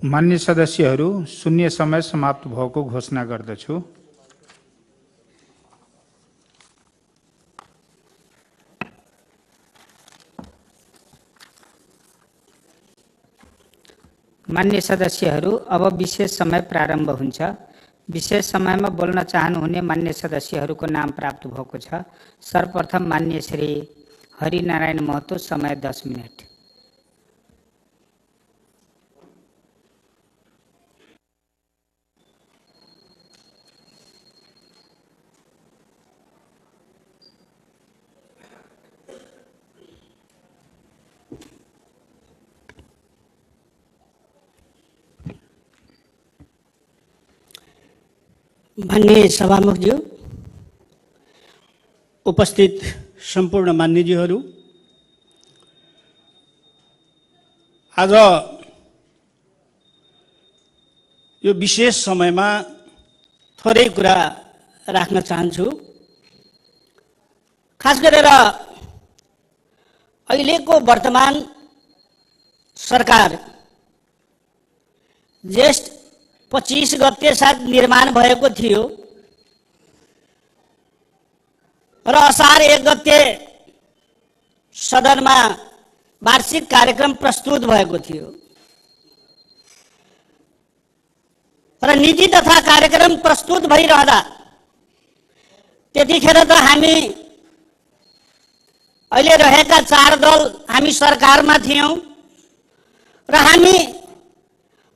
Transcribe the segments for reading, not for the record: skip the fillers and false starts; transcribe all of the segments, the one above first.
मान्य सदस्यहरू, शून्य समय समाप्त भएको घोषणा गर्दछु। मान्य सदस्यहरू, अब विशेष समय प्रारम्भ हुन्छ। विशेष समयमा बोल्न चाहनुहुने मान्य सदस्यहरूको नाम प्राप्त भएको छ। सर्वप्रथम मान्य श्री हरिनारायण महतो, समय 10 मिनट। माननीय सभामुखज्यू, उपस्थित सम्पूर्ण मान्यज्यूहरू, आज यो विशेष समयमा थोरै कुरा राख्न चाहन्छु। खास गरेर अहिलेको वर्तमान सरकार ज्येष्ठ 25 गते साथ निर्माण भएको थियो र असार 1 गते सदनमा वार्षिक कार्यक्रम प्रस्तुत भएको थियो र नीति तथा कार्यक्रम प्रस्तुत भइरहँदा त्यतिखेर त हामी अहिले रहेका 4 दल हामी सरकारमा थियौं र हामी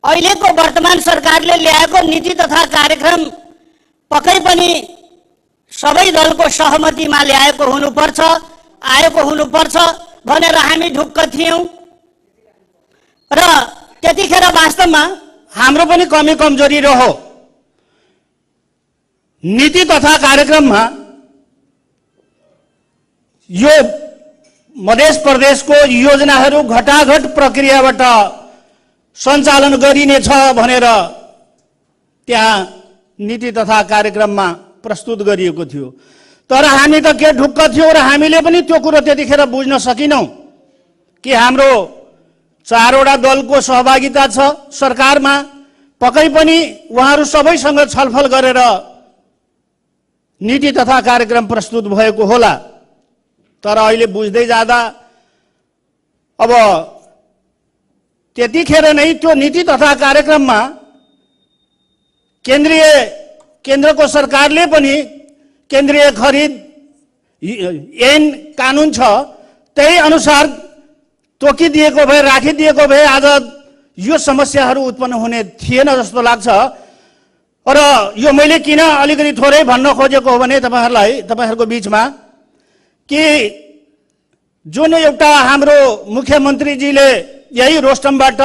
अहिलेको वर्तमान सरकारले ल्याएको नीति तथा कार्यक्रम पक्कै पनि सबै दलको सहमतिमा ल्याएको हुनुपर्छ, आएको हुनुपर्छ भनेर हामी ढुक्क थियौं र त्यतिखेर वास्तवमा हाम्रो पनि कमी कमजोरी रह्यो। नीति तथा कार्यक्रममा यो मध्य प्रदेशको योजनाहरू घटाघट प्रक्रियाबाट सञ्चालन गरिनेछ भनेर त्यहाँ नीति तथा कार्यक्रममा प्रस्तुत गरिएको थियो। तर हामी त के ढुक्क थियौं र हामीले पनि त्यो कुरो त्यतिखेर बुझ्न सकिनौं कि हाम्रो 4 वटा दलको सहभागिता छ सरकारमा, पक्कै पनि उहाँहरू सबैसँग छलफल गरेर नीति तथा कार्यक्रम प्रस्तुत भएको होला। तर अहिले बुझ्दै जाँदा अब त्यतिखेर नै त्यो नीति तथा कार्यक्रममा केन्द्रको सरकारले पनि केन्द्रीय खरिद ऐन कानुन छ, त्यही अनुसार तोकिदिएको भए राखिदिएको भए आज यो समस्याहरू उत्पन्न हुने थिएन जस्तो लाग्छ। र यो मैले किन अलिकति थोरै भन्न खोजेको हो भने तपाईहरुको बीचमा कि जुन एउटा हाम्रो मुख्यमन्त्रीजीले यही रोस्टमबाट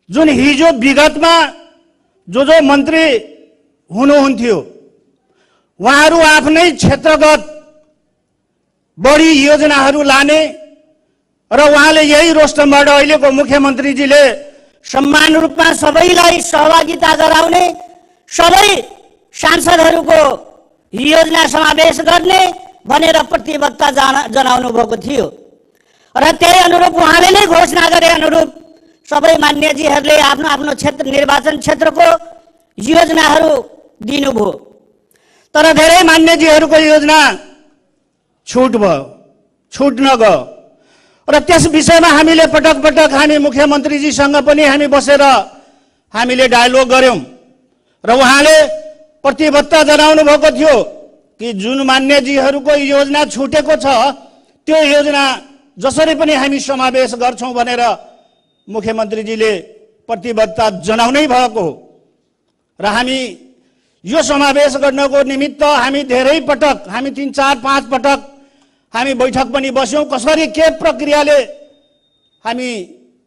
जुन हिजो विगतमा जो मन्त्री हुनुहुन्थ्यो उहाँहरू आफ्नै क्षेत्रगत बढी योजनाहरू लाने र उहाँले यही रोस्टमबाट अहिलेको मुख्यमन्त्रीजीले समान रूपमा सबैलाई सहभागिता गराउने, सबै सांसदहरूको योजना समावेश गर्ने भनेर प्रतिबद्धता जनाउनु भएको थियो र त्यही अनुरूप उहाँले नै घोषणा गरे अनुरूप सबै मान्यजीहरूले आफ्नो आफ्नो क्षेत्र निर्वाचन क्षेत्रको योजनाहरू दिनुभयो। तर धेरै मान्यजीहरूको योजना छुट नगयो र त्यस विषयमा हामीले पटक पटक हामी मुख्यमन्त्रीजीसँग पनि हामी बसेर हामीले डायलोग गर्यौं र उहाँले प्रतिबद्धता जनाउनु भएको थियो कि जुन मान्यजीहरूको योजना छुटेको छ त्यो योजना जसरी पनि हामी समावेश गर्छौं भनेर मुख्यमन्त्रीजीले प्रतिबद्धता जनाउनै भएको हो र हामी यो समावेश गर्नको निमित्त हामी धेरै पटक हामी 3, 4, 5 पटक हामी बैठक पनि बस्यौं। कसरी के प्रक्रियाले हामी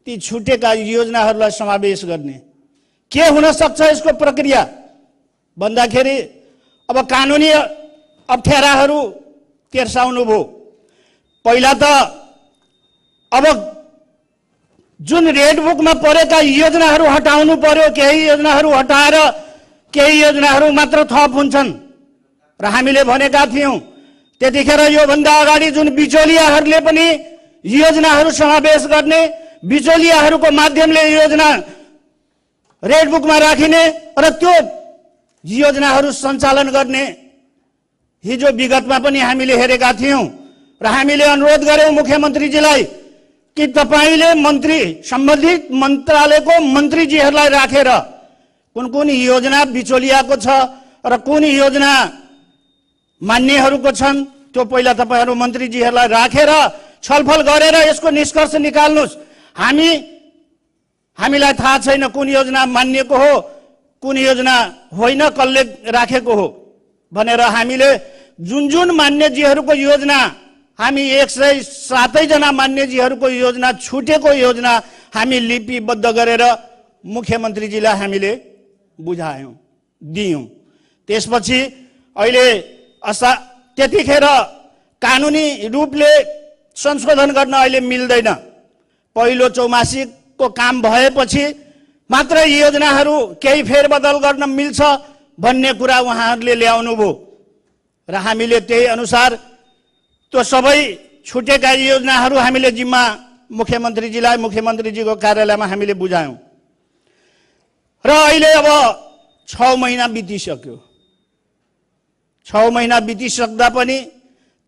ती छुटेका योजनाहरूलाई समावेश गर्ने, के हुन सक्छ यसको प्रक्रिया भन्दाखेरि अब कानुनी अप्ठ्याराहरू तेर्साउनु भयो। पहिला त अब जुन रेड बुकमा परेका योजनाहरू हटाउनु पर्यो, केही योजनाहरू हटाएर केही योजनाहरू मात्र थप हुन्छन् र हामीले भनेका थियौं त्यतिखेर यो भन्दा अगाडि जुन बिचौलियाहरूले पनि योजनाहरू समावेश गर्ने, बिचौलियाहरूको माध्यमले योजना रेड बुकमा राखिने र त्यो योजनाहरू सञ्चालन गर्ने हिजो विगतमा पनि हामीले हेरेका थियौं र हामीले अनुरोध गर्यौं मुख्यमन्त्रीजीलाई कि तपाईले मन्त्री सम्बन्धित मन्त्रालयको मन्त्रीजीहरूलाई राखेर कुन कुन योजना बिचौलियाको छ र कुन योजना मान्नेहरूको छन् त्यो पहिला तपाईहरु मन्त्रीजीहरूलाई राखेर छलफल गरेर यसको निष्कर्ष निकाल्नुस्। हामीलाई थाहा छैन कुन योजना मान्नेको हो कुन योजना होइन कसले राखेको हो भनेर हामीले जुन मान्यजीहरूको योजना हामी 107 जना मान्यजीहरूको योजना छुटेको योजना हामी लिपिबद्ध गरेर मुख्यमन्त्रीजीलाई हामीले बुझायौं दियौं। त्यसपछि अहिले त्यतिखेर कानुनी रूपले संशोधन गर्न अहिले मिल्दैन। पहिलो चौमासिकको काम भएपछि मात्र योजनाहरू केही फेरबदल गर्न मिल्छ भन्ने कुरा उहाँहरूले ल्याउनु भो र हामीले त्यही अनुसार त्यो सबै छुटेका योजनाहरू हामीले जिम्मा मुख्यमन्त्रीजीलाई मुख्यमन्त्रीजीको कार्यालयमा हामीले बुझायौं र अहिले अब 6 महिना बितिसक्यो। 6 महिना बितिसक्दा पनि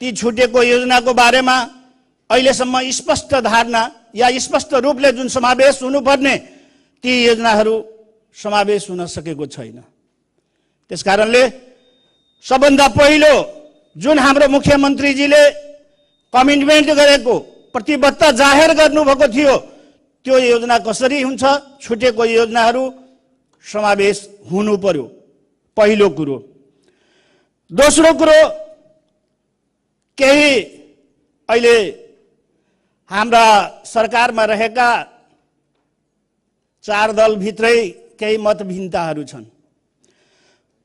ती छुटेको योजनाको बारेमा अहिलेसम्म स्पष्ट धारणा या स्पष्ट रूपले जुन समावेश हुनुपर्ने ती योजनाहरू समावेश हुन सकेको छैन। त्यसकारणले सबभन्दा पहिलो जुन हाम्रो मुख्यमन्त्रीजीले कमिटमेन्ट गरेको प्रतिबद्धता जाहेर गर्नुभएको थियो त्यो योजना कसरी हुन्छ छुटेको योजनाहरू समावेश हुनु पर्यो पहिलो कुरो। दोस्रो कुरो केही अहिले हाम्रा सरकारमा रहेका 4 दल भित्रै केही मतभिन्नताहरू छन्।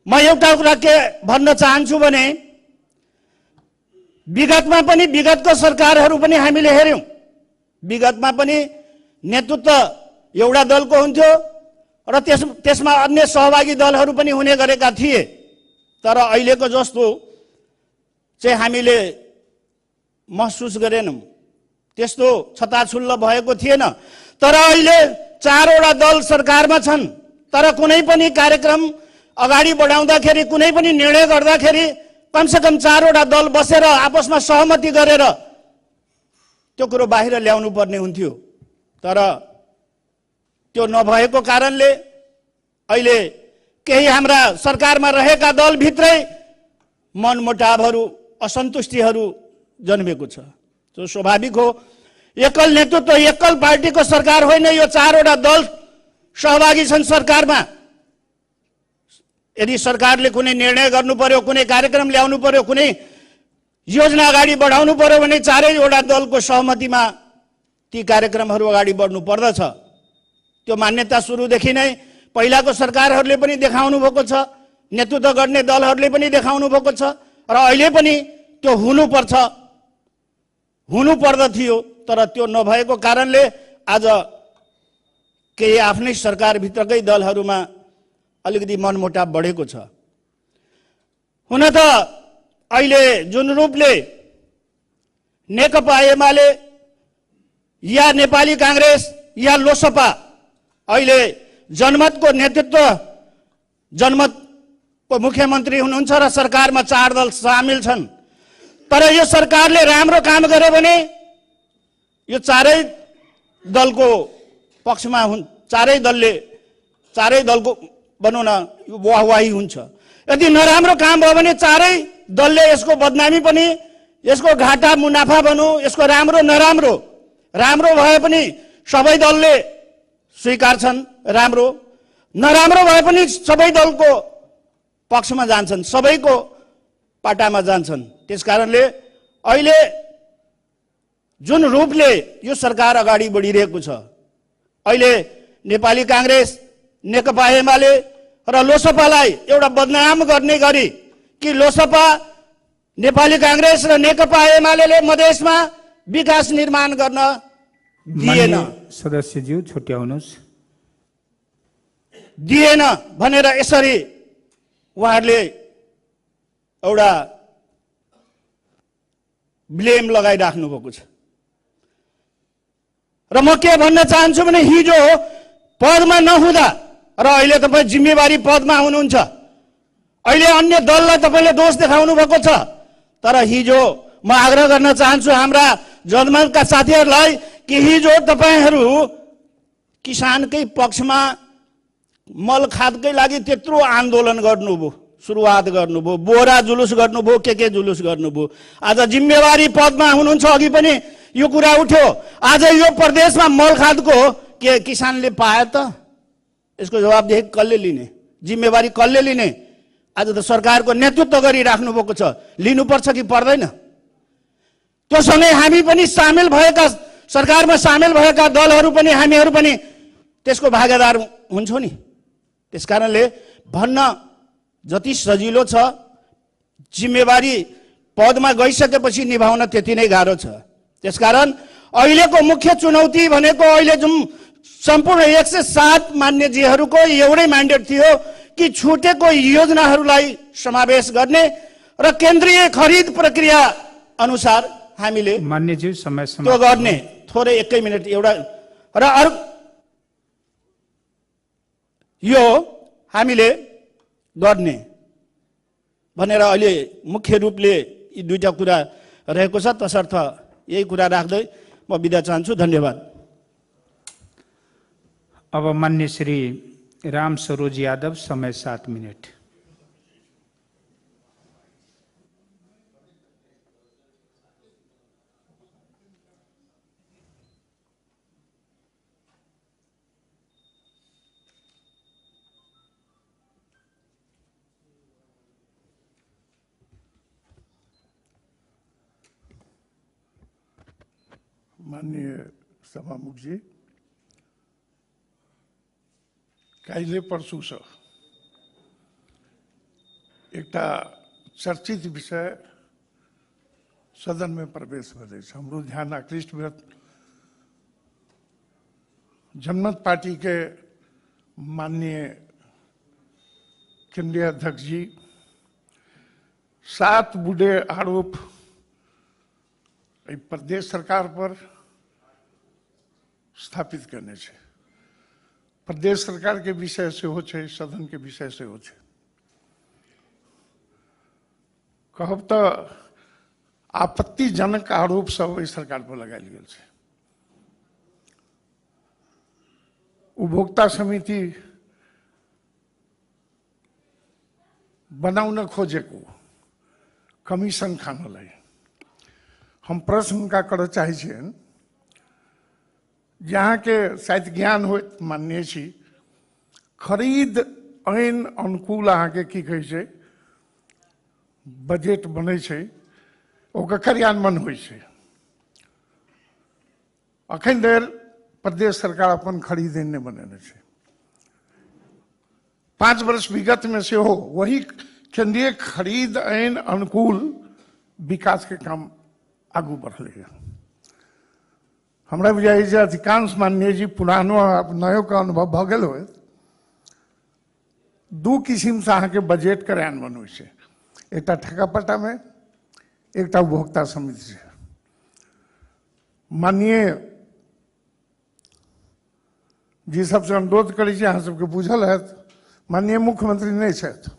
म एउटा कुरा के भन्न चाहन्छु भने विगतमा पनि विगतको सरकारहरू पनि हामीले हेर्यौं। विगतमा पनि नेतृत्व एउटा दलको हुन्थ्यो र त्यसमा अन्य सहभागी दलहरू पनि हुने गरेका थिए। तर अहिलेको जस्तो चाहिँ हामीले महसुस गरेनौं। त्यस्तो छताछुल्ल भएको थिएन। तर अहिले 4 वटा दल सरकारमा छन्। तर कुनै पनि कार्यक्रम अगाडि बढाउँदाखेरि कुनै पनि निर्णय गर्दाखेरि कमसेकम 4 वटा दल बसेर आपसमा सहमति गरेर त्यो कुरो बाहिर ल्याउनु पर्ने हुन्थ्यो। तर त्यो नभएको कारणले अहिले केही हाम्रा सरकारमा रहेका दल भित्रै मनमुटावहरू असन्तुष्टिहरू जन्मेको छ। जो स्वाभाविक हो। एकल नेतृत्व एकल पार्टीको सरकार होइन। यो 4 वटा दल सहभागी छन् सरकारमा। यदि सरकारले कुनै निर्णय गर्नु पर्यो कुनै कार्यक्रम ल्याउनु पर्यो कुनै योजना अगाडि बढाउनु पर्यो भने 4 वटा दलको सहमतिमा ती कार्यक्रमहरू अगाडि बढ्नु पर्दछ। त्यो मान्यता सुरुदेखि नै पहिलाको सरकारहरूले पनि देखाउनु भएको छ। नेतृत्व गर्ने दलहरूले पनि देखाउनु भएको छ र अहिले पनि त्यो हुनुपर्छ हुनु पर्दथ्यो। तर त्यो नभएको कारणले आज केही आफ्नै सरकारभित्रकै दलहरूमा अलिकति मनमुटाव बढेको छ। हुन त अहिले जुन रूपले नेकपा एमाले या नेपाली कांग्रेस या लोसपा अहिले जनमतको नेतृत्व जनमतको मुख्यमन्त्री हुनुहुन्छ र सरकारमा 4 दल सामेल छन्। तर यो सरकारले राम्रो काम गर्यो भने यो 4 दलको पक्षमा हुन्। 4 दलको भनौँ न वाहवाही हुन्छ। यदि नराम्रो काम भयो भने 4 दलले यसको बदनामी पनि यसको घाटा मुनाफा भनौँ यसको राम्रो नराम्रो राम्रो भए पनि सबै दलले स्वीकार्छन्। राम्रो नराम्रो भए पनि सबै दलको पक्षमा जान्छन् सबैको पाटामा जान्छन्। त्यसकारणले अहिले जुन रूपले यो सरकार अगाडि बढिरहेको छ अहिले नेपाली कांग्रेस नेकपा एमाले र लोसपालाई एउटा बदनाम गर्ने गरी कि लोसपा नेपाली कांग्रेस र नेकपा एमाले मधेसमा विकास निर्माण गर्न दिएन। सदस्यज्यू छुट्याउनुस्। दिएन भनेर यसरी उहाँहरूले एउटा ब्लेम लगाइराख्नु भएको छ र म के भन्न चाहन्छु भने हिजो पदमा नहुँदा र अहिले तपाईँ जिम्मेवारी पदमा हुनुहुन्छ, अहिले अन्य दललाई तपाईँले दोष देखाउनु भएको छ। तर हिजो म आग्रह गर्न चाहन्छु हाम्रा जनमतका साथीहरूलाई कि हिजो तपाईँहरू किसानकै पक्षमा मल खादकै लागि त्यत्रो आन्दोलन गर्नुभयो, सुरुवात गर्नुभयो, बोरा जुलुस गर्नुभयो, के जुलुस गर्नुभयो। आज जिम्मेवारी पदमा हुनुहुन्छ, अघि पनि यो कुरा उठ्यो। आज यो प्रदेशमा मल खादको के किसानले पाए त? यसको जवाबदेही कसले लिने, जिम्मेवारी कसले लिने? आज त सरकारको नेतृत्व गरिराख्नु भएको छ, लिनुपर्छ कि पर्दैन? त्यो सँगै हामी पनि सामेल भएका, सरकारमा सामेल भएका दलहरू पनि हामीहरू पनि त्यसको भागीदार हुन्छौँ नि। त्यसकारणले भन्न जति सजिलो छ, जिम्मेवारी पदमा गइसकेपछि निभाउन त्यति नै गाह्रो छ। त्यसकारण अहिलेको मुख्य चुनौती भनेको अहिले जुन सम्पूर्ण 107 मान्यजीहरूको एउटै म्यान्डेट थियो कि छुटेको योजनाहरूलाई समावेश गर्ने र केन्द्रीय खरिद प्रक्रिया अनुसार हामीले मान्यज्यू समय त्यो गर्ने। थोरै 1 मिनट एउटा र अरु यो हामीले गर्ने भनेर अहिले मुख्य रूपले यी दुईटा कुरा रहेको छ। तसर्थ यही कुरा राख्दै म बिदा चाहन्छु। धन्यवाद। अब मान्य श्री राम सरोज यादव, समय 7 मिनट। माननीय सभामुख जी, काहिले परसू से एक चर्चित विषय सदन में प्रवेश भेल। हमरो ध्यान आकृष्ट भेल। जनमत पार्टी के माननीय केंद्रीय अध्यक्ष जी 7 बूढ़े आरोप प्रदेश सरकार पर स्थापित करने छे। प्रदेश सरकार के विषय से हो छे, सदन के विषय से हो छे। कहब तो आपत्तिजनक आरोप सब इस सरकार पर लगायल गेल छे। उपभोक्ता समिति बनाउन खोजेको कमीशन खानलाई हम प्रश्न उनका कर चाहे छियन, जहाँ के शायद ज्ञान हो माननीय छी, खरीद ऐन अनुकूल अहाँ के की कहे छे बजट बने छे, ओकर कार्यान्वयन होइ छे। अखन देर प्रदेश सरकार अपन खरीद ऐन नहीं बनेने छे। 5 वर्ष विगत में से हो वही केंद्रीय खरीद ऐन अनुकूल विकास के काम आगू बढ़ले। हमरा बुझाई जे अधिकांश माननीय जी पुरानो नयो का अनुभव भ गेल हो। 2 किस्म से अहाँ के बजट कार्यान्वयन होइ छे, एकटा ठेकापट्टा में, एकटा उपभोक्ता समिति से। माननीय जी सबसे अनुरोध करै छी, अहाँ सबके बुझल हैत माननीय मुख्यमंत्री नहीं छथि,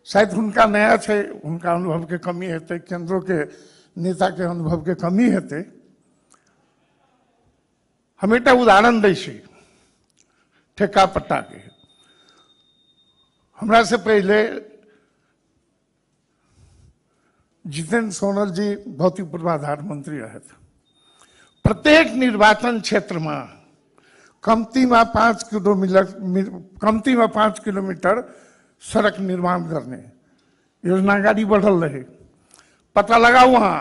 शायद हुनका नया छे, हुनका अनुभव के कमी हेतै, केंद्रों के नेता के अनुभव के कमी हेतै। हम एक उदाहरण दै छी ठेका पट्टा के। हमरा से पहले जितेंद्र सोनल जी भौतिक पूर्वाधार मंत्री रहे। प्रत्येक निर्वाचन क्षेत्र में कमती में 5 किलोमीटर सड़क निर्माण करने योजना गाड़ी बढ़ल रहे। पता लगा वहां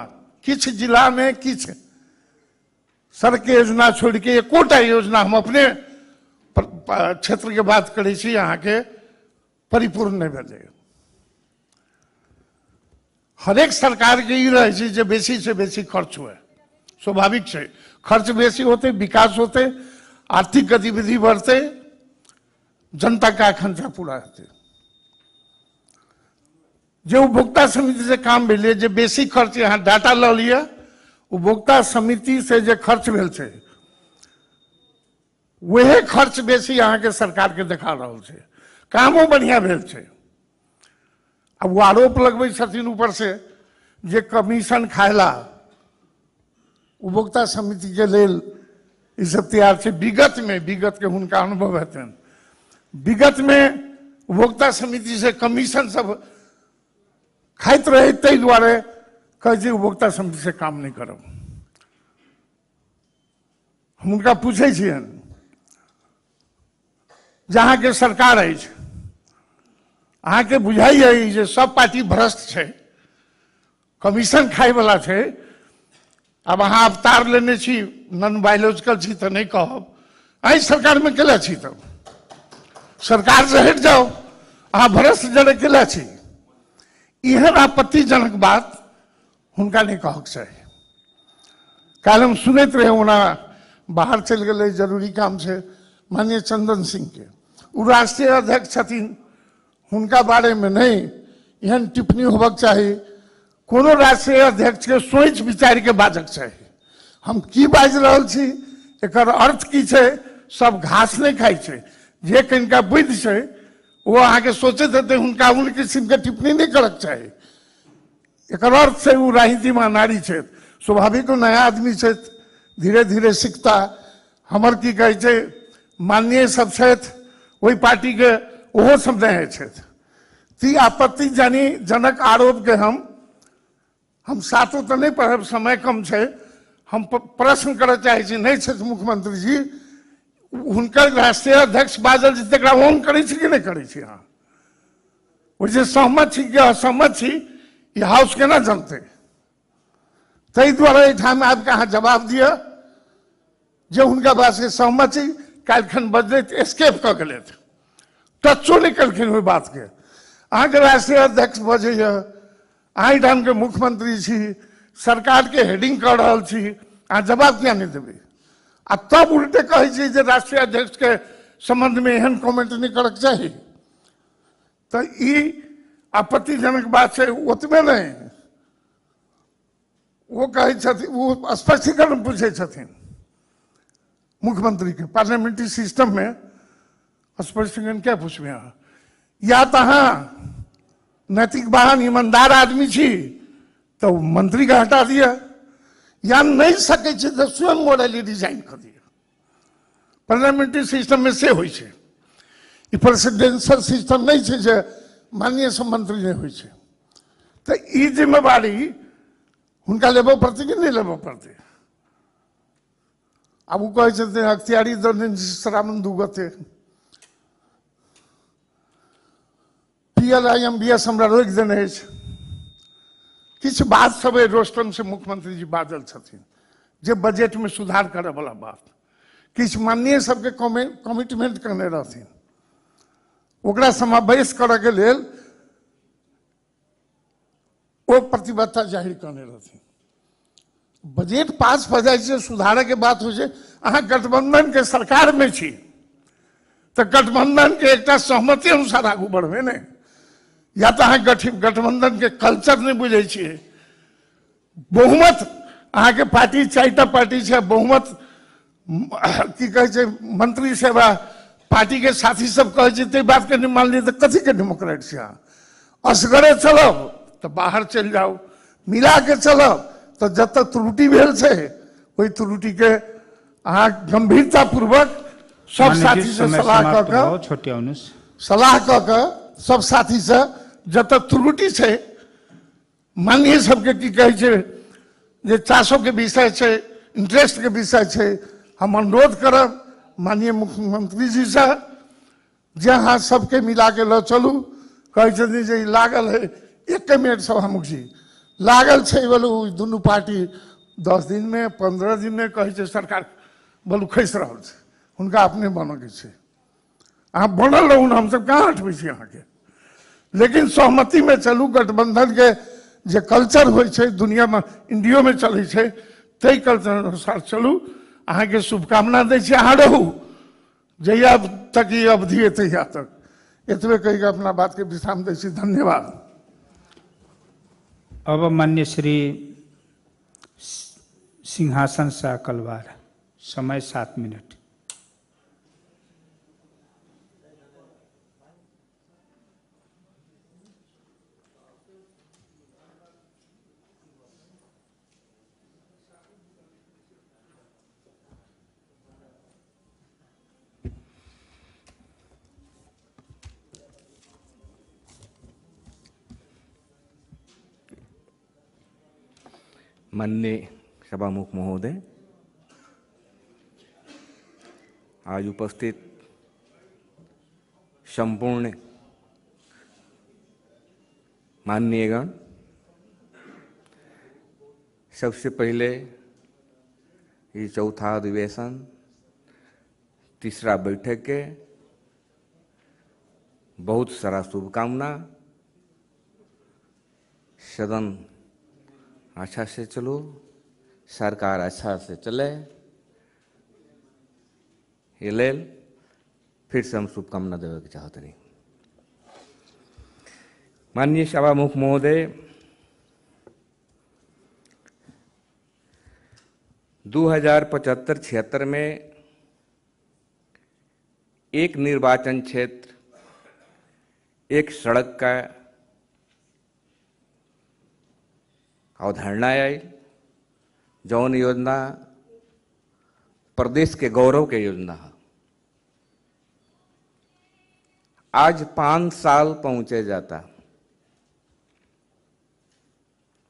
किछ जिला में किछ सड़क योजना छोड़ के एकोटा योजना हम अपने क्षेत्र के बात करे छी यहाँ के परिपूर्ण नहीं भेले। हरेक सरकार के ई रहे छी जे बेसी से बेसी खर्च हुए, स्वाभाविक है। खर्च बेसी होते, विकास होते, आर्थिक गतिविधि बढ़ते, जनता का आकांक्षा पूरा होते। जो उपभोक्ता समिति से काम भेल, जे बेसी खर्च यहाँ डाटा ल लिया, उपभोक्ता समिति से जे खर्च भेल छे वह खर्च बेसी अहाँ के सरकार के देखा रहल छै, कामो बढ़िया भेल छै। अब वो आरोप लगबै छथिन ऊपर से जे कमीशन खायला उपभोक्ता समिति के लेल ई सब तैयार छै। विगत के हुनका अनुभव हेतनि, विगत में उपभोक्ता समिति से कमीशन सब खाइत रहे, ताहि दुआरे कहै छै उपभोक्ता समिति से काम नहीं करब। हम उनका पूछे छियनि, जहाँ के सरकार है, अहाँ के बुझाइए जे सब पार्टी भ्रष्ट छै, कमीशन खाए वाला छै। अब अहाँ अवतार लेने छी, नॉन बायोलॉजिकल छी तो नहीं कहब, अहीं सरकार में केला छी, तब सरकार से हट जाओ, अहाँ भ्रष्ट जड़े केला छी। एहन आपत्तिजनक बात हुनका नहीं कहक चाही। काल हम सुनैत रहे, ओना बाहर चल गए जरूरी काम से, माननीय चंदन सिंह के, वो राष्ट्रीय अध्यक्ष छथिन, हुनका बारे में नहीं एहन टिप्पणी होबक चाही। कोनो राष्ट्रीय अध्यक्ष के सोच विचार के बाजक चाही। हम की बाज रहल छी, एकर अर्थ की छै, सब घास नहीं खाई छै। जे कनिका बुद्धि छै वो अहाँ के सोचैत हेतै, हुनका उन किस्म के टिप्पणी नहीं करक चाही। एकर अर्थ छै वो राजनीति में नारी छै, स्वाभाविक नया आदमी छै, धीरे धीरे सीखता। हमर की कहै छै, माननीय सब छथि वही पार्टी के, ओहो सब नहीं छथि। ती आपत्ति जनक आरोप के हम साथों तो नहीं पढ़ब, समय कम छै। हम प्रश्न करय चाहे छी, नहीं छथि मुख्यमंत्री जी, हुनकर राष्ट्रीय अध्यक्ष बाजल जी, तकरा ओन करै छी कि नहीं करै छी? अहाँ ओ जे सहमत छी कि असहमत छी, ई हाउस केना जनतै? ताहि दुआरे एहिठाम आबि कऽ अहाँ जवाब दिअ जे हुनका बात से सहमत छी। काल्हिखन बजलैथ एस्केप कऽ गेलैथ, टचो नहीं केलखिन ओहि बात के। अहाँ के राष्ट्रीय अध्यक्ष बजैया, अहाँ एहिठाम के मुख्यमंत्री छी, सरकार के हेडिंग कर रहल छी, अहाँ जवाब किया नहीं देबै? आ तब उल्टे कहै छी जे राष्ट्रीय अध्यक्ष के संबंध में एहन कमेंट नहीं करक चाही। तो ई आपत्तिजनक बात है। ओतबे नहीं, वो कहै छथिन, वो स्पष्टीकरण पूछे छथिन मुख्यमंत्री के, पार्लियामेंट्री सिस्टम में स्पष्टीकरण क्या पूछबे? अहाँ या तो अहाँ नैतिकवान ईमानदार आदमी छी तो मंत्री का हटा दिया, या नहीं सके तो स्वयं मोडली रिजाइन कर दिया। पार्लियामेंट्री सिस्टम में से होई छे, ई प्रेसिडेंशियल सिस्टम नहीं छे जे माननीय सब मंत्री नहीं होई छे। तो ई जिम्मेवारी हुनका लेबो पड़ते कि नहीं लेबो पड़ते? अब वो कहे छथिन अख्तियारी दल श्रावण दुगते PLIMBS हमरा रोक देने छै। किछ बात सब रोस्टम से मुख्यमंत्री जी बाजल छथिन जे बजट में सुधार करे वाला बात, किछ माननीय सबके कमिटमेंट करने रहथिन, ओकरा समावेश करे के लेल ओ प्रतिबद्धता जाहिर करने रहथिन। बजट पास भ जाय छै, सुधारे के बात हो छै। अहाँ गठबंधन के सरकार में छी तो गठबंधन के एकटा सहमति अनुसार आगू बढ़बे ने, या तो अहाँ गठबंधन के कल्चर नहीं बुझे छिए। बहुमत अहाँ के पार्टी 4टा पार्टी छै, बहुमत की कहे छै मंत्री सेवा पार्टी के साथी सब कहे छै, ते बात के नहीं मान लिए तो कथी के डेमोक्रेट छै? अहाँ असगरे चलब तो बाहर चल जाओ, मिला के चलब तो जब तक त्रुटि भेल छै वही त्रुटि के अहाँ गंभीरता पूर्वक सब साथी से सलाह क सब साथी से जब तक त्रुटि छै, माननीय सबके की कहे छै जे चासो के विषय छै, इंटरेस्ट के विषय छै, हम अनुरोध करब माननीय मुख्यमंत्री जी से जे अहाँ सबके मिला के ल चलू। कहे छथिन जे लागल है 1 मिनट सभामुख जी लागल छै, बोलू दुनू पार्टी 10 दिन में 15 दिन में कहे छै सरकार बोलू खैस रहल छै, हुनका अपने बन के छै। अहाँ बनल रहू ना, हम सब कहाँ हटबै छी अहाँ के, लेकिन सहमति में चलू। गठबंधन के जे कल्चर होइ छै दुनिया में, इंडियो में चलै छै, तै कल्चर अनुसार चलू। अहाँ के शुभकामना दै छी, अहाँ रहू जहिया तक ये अवधि है तहिया तक। एतबे कहि के अपना बात के विश्राम दै छी। धन्यवाद। अब माननीय श्री सिंहासन शाह कलवार, समय 7 मिनट। माननीय सभामुख महोदय, आज उपस्थित संपूर्ण माननीयगण, सबसे पहले ये चौथा अधिवेशन, तीसरा बैठक के बहुत सारा शुभकामना। सदन अच्छा से चलो, सरकार अच्छा से चले, ये लेल फिर से हम शुभकामना देवे के चाहते नहीं। माननीय सभामुख महोदय, 2075-76 में एक निर्वाचन क्षेत्र, एक सड़क का अवधारणा आई, जौन योजना प्रदेश के गौरव के योजना है। आज 5 साल पहुंचे जाता,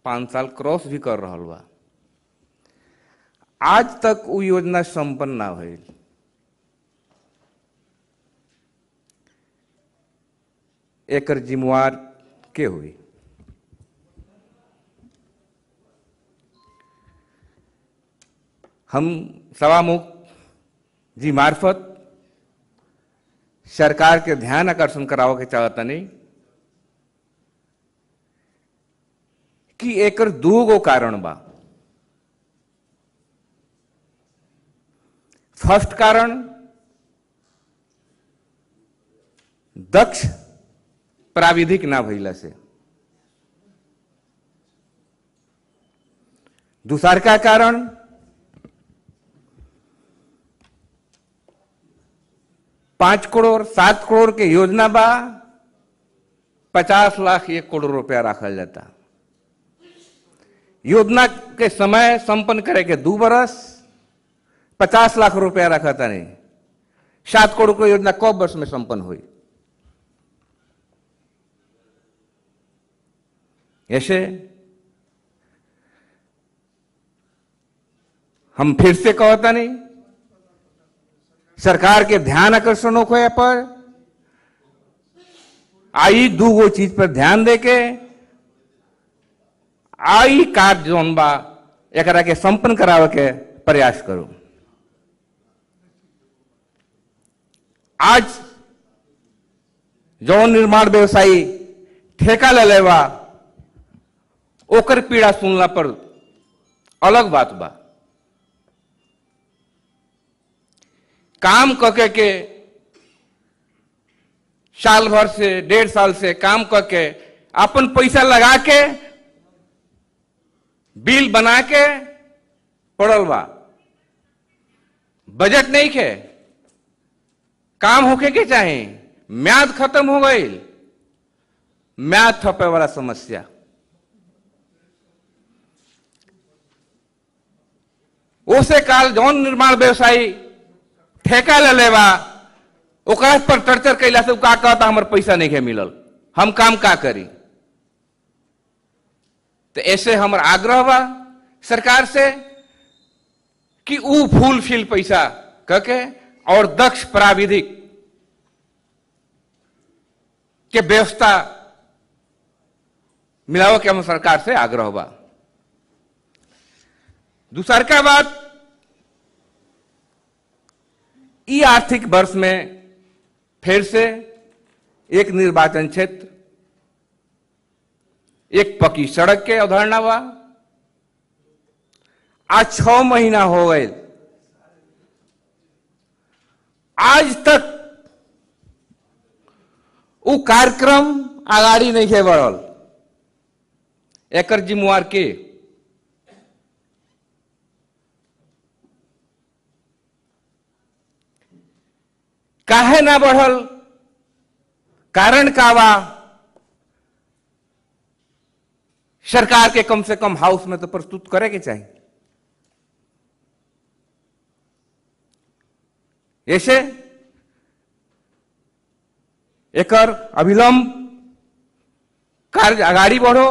5 साल क्रॉस भी कर रहा बा, आज तक वो योजना संपन्न ना हुई। एकर जिम्मेवार के हुई? हम सभामुख जी मार्फत सरकार के ध्यान आकर्षण करावे के चाहता नहीं कि एकर 2 कारण बा। फर्स्ट कारण दक्ष प्राविधिक ना भइला से, दूसर का कारण $5 करोड़ 7 करोड़ के योजना बा, 50 लाख 1 करोड़ रुपया रखल जाता। योजना के समय संपन्न करे के 2 बरस, 50 लाख रुपया रखा था नहीं। 7 करोड़ की योजना कब वर्ष में संपन्न हुई? ऐसे हम फिर से कहता नहीं, सरकार के ध्यान आकर्षण होए पर आई 2 चीज पर ध्यान देके आई कार्य जोन बा एकरा के संपन्न करावे के प्रयास करो। आज जौन निर्माण व्यवसायी ठेका ले लेवा, ओकर पीड़ा सुनला पर अलग बात बा। काम करके के साल भर से 1.5 साल से काम करके अपन पैसा लगा के बिल बना के पड़ल बा, बजट नहीं के, काम होके के चाहे, म्याद खत्म हो गई, म्याद थपे वाला समस्या। उसे काल जौन निर्माण व्यवसायी ठेका ले लेवा, ओकरा पर टर्चर कैला से का कहता हमर पैसा नहीं के मिलल, हम काम का करी। तो ऐसे हमर आग्रह बा सरकार से कि ऊ फूल फिल पैसा करके और दक्ष प्राविधिक के व्यवस्था मिलाओ के हम सरकार से आग्रह बा। दूसर का बात, ई आर्थिक वर्ष में फिर से एक निर्वाचन क्षेत्र, एक पक्की सड़क के अवधारणा बा। आज 6 महीना हो गए, आज तक वो कार्यक्रम आगाड़ी नहीं है बढ़ल। एकर जिम्मेवार के? काहे ना बढ़ल? कारण का बा? सरकार के कम से कम हाउस में तो प्रस्तुत करे के चाहिए। ऐसे एकर अविलंब कार्य आगाड़ी बढ़ो,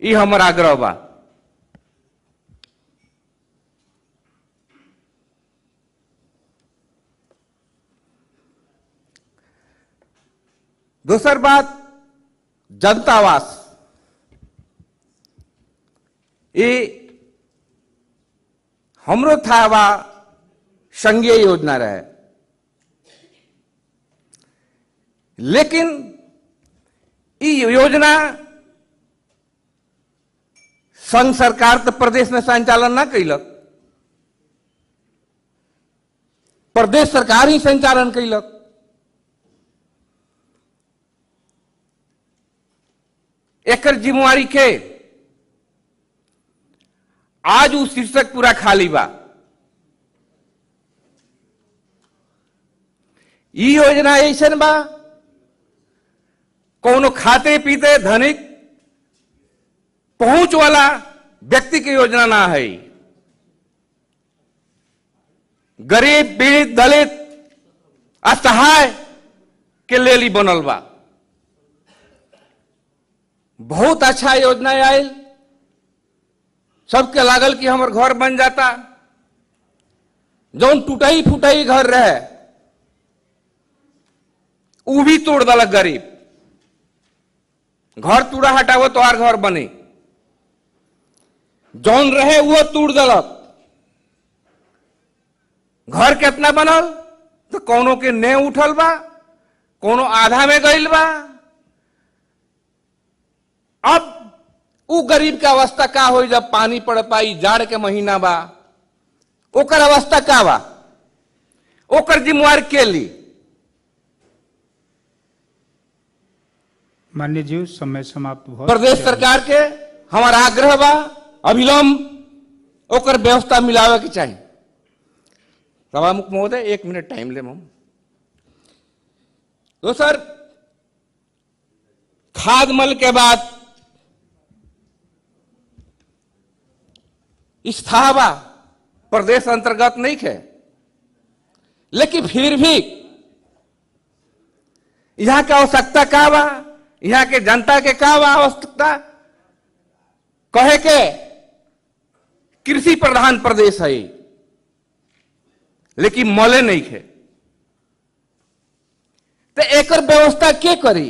ये हमर आग्रह बा। दूसर बात, जनता आवास, ये हमरो था बा संघीय योजना रहे, लेकिन ये योजना संघ सरकार तो प्रदेश में संचालन ना कैलक, प्रदेश सरकार ही संचालन कैलक। एकर जिम्मेवारी के आज उ शीर्षक पूरा खाली बा। ई योजना ऐसन बा कोनो खाते पीते धनिक पहुंच वाला व्यक्ति की योजना ना है। गरीब पीड़ित दलित असहाय के लिए बनल बा। बहुत अच्छा योजना आयल, सबके लागल कि हमर घर बन जाता। जौन टूटाई फुटाई घर रहे उ भी तोड़ दलक गरीब। घर तूड़ा हटावो तो आर घर बने, जौन रहे वो तोड़ दलक। घर कितना बनल तो कोनो के ने उठल बा, कोनो आधा में गइल बा। अब उ गरीब के अवस्था का हो जब पानी पड़ पाई, जाड़ के महीना बा, ओकर अवस्था का बा, ओकर जिम्मेवारी के ली। माननीय जी समय समाप्त हो। प्रदेश सरकार के हमारा आग्रह बा अविलंब ओकर व्यवस्था मिलावे के चाहिए। सभामुख महोदय 1 मिनट टाइम ले हम। तो सर, खाद मल के बाद स्थावा प्रदेश अंतर्गत नहीं है, लेकिन फिर भी यहां की आवश्यकता का बा, यहां के जनता के का बा आवश्यकता। कहे के कृषि प्रधान प्रदेश है, लेकिन मले नहीं है, तो एकर व्यवस्था के करी,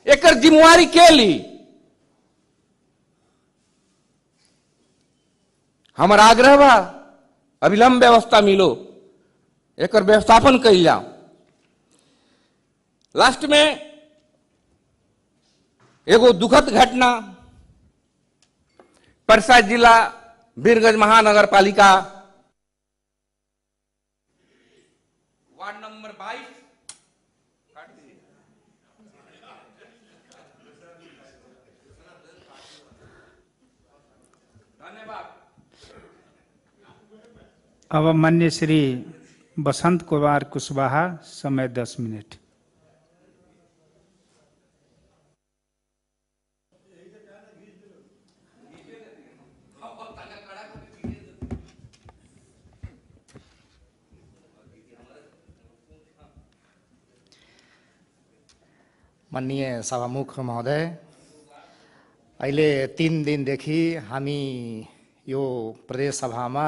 एकर जिम्मेवारी के ली। हमारा आग्रह बा अविलंब व्यवस्था मिलो, एकर व्यवस्थापन कइल जाओ। लास्ट में एगो दुखद घटना, परसा जिला वीरगंज महानगर पालिका वार्ड नंबर 22 अब माननीय श्री बसंत कुमार कुशवाहा, समय 10 मिनट। माननीय सभामुख महोदय, अहिले 3 दिनदेखि हामी यो प्रदेश सभामा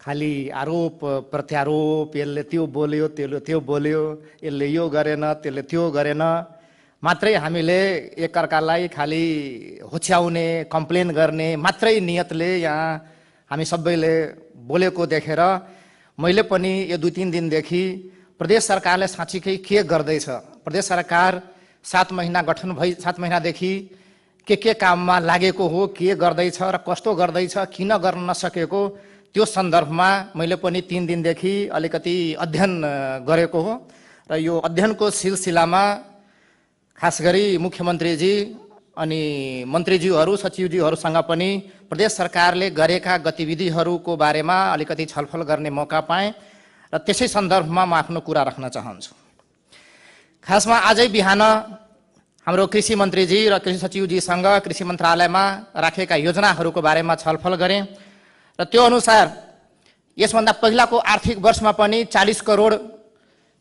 खाली आरोप प्रत्यारोप, यसले त्यो बोल्यो त्यसले त्यो बोल्यो, यसले यो गरेन त्यसले त्यो गरेन मात्रै हामीले एकअर्कालाई खाली होच्याउने कम्प्लेन गर्ने मात्रै नियतले यहाँ हामी सबैले बोलेको देखेर मैले पनि यो 2-3 दिनदेखि प्रदेश सरकारले साँच्चीकै के गर्दैछ, प्रदेश सरकार 7 महिना गठन भई 7 महिनादेखि के काममा लागेको हो, के गर्दैछ र कस्तो गर्दैछ, किन गर्न नसकेको, त्यो सन्दर्भमा मैले पनि 3 दिनदेखि अलिकति अध्ययन गरेको हो। र यो अध्ययनको सिलसिलामा खास गरी मुख्यमन्त्रीजी अनि मन्त्रीज्यूहरू सचिवज्यूहरूसँग पनि प्रदेश सरकारले गरेका गतिविधिहरूको बारेमा अलिकति छलफल गर्ने मौका पाएँ र त्यसै सन्दर्भमा म आफ्नो कुरा राख्न चाहन्छु। खासमा आजै बिहान हाम्रो कृषि मन्त्रीजी र कृषि सचिवजीसँग कृषि मन्त्रालयमा राखेका योजनाहरूको बारेमा छलफल गरेँ र त्यो अनुसार यसभन्दा पहिलाको आर्थिक वर्षमा पनि 40 करोड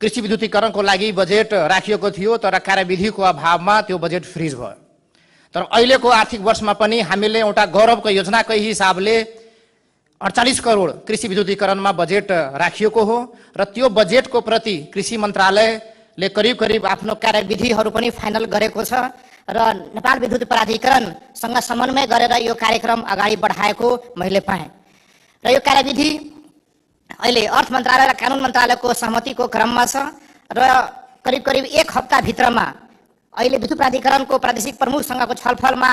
कृषि विद्युतीकरणको लागि बजेट राखिएको थियो, तर कार्यविधिको अभावमा त्यो बजेट फ्रिज भयो। तर अहिलेको आर्थिक वर्षमा पनि हामीले एउटा गौरवको योजनाकै हिसाबले 48 करोड कृषि विद्युतीकरणमा बजेट राखिएको हो र त्यो बजेटको प्रति कृषि मन्त्रालयले करिब करिब आफ्नो कार्यविधिहरू पनि फाइनल गरेको छ र नेपाल विद्युत प्राधिकरणसँग समन्वय गरेर यो कार्यक्रम अगाडि बढाएको मैले पाएँ र यो कार्यविधि अहिले अर्थ मन्त्रालय र कानुन मन्त्रालयको सहमतिको क्रममा छ र करिब करिब 1 हप्ताभित्रमा अहिले विद्युत प्राधिकरणको प्रादेशिक प्रमुखसँगको छलफलमा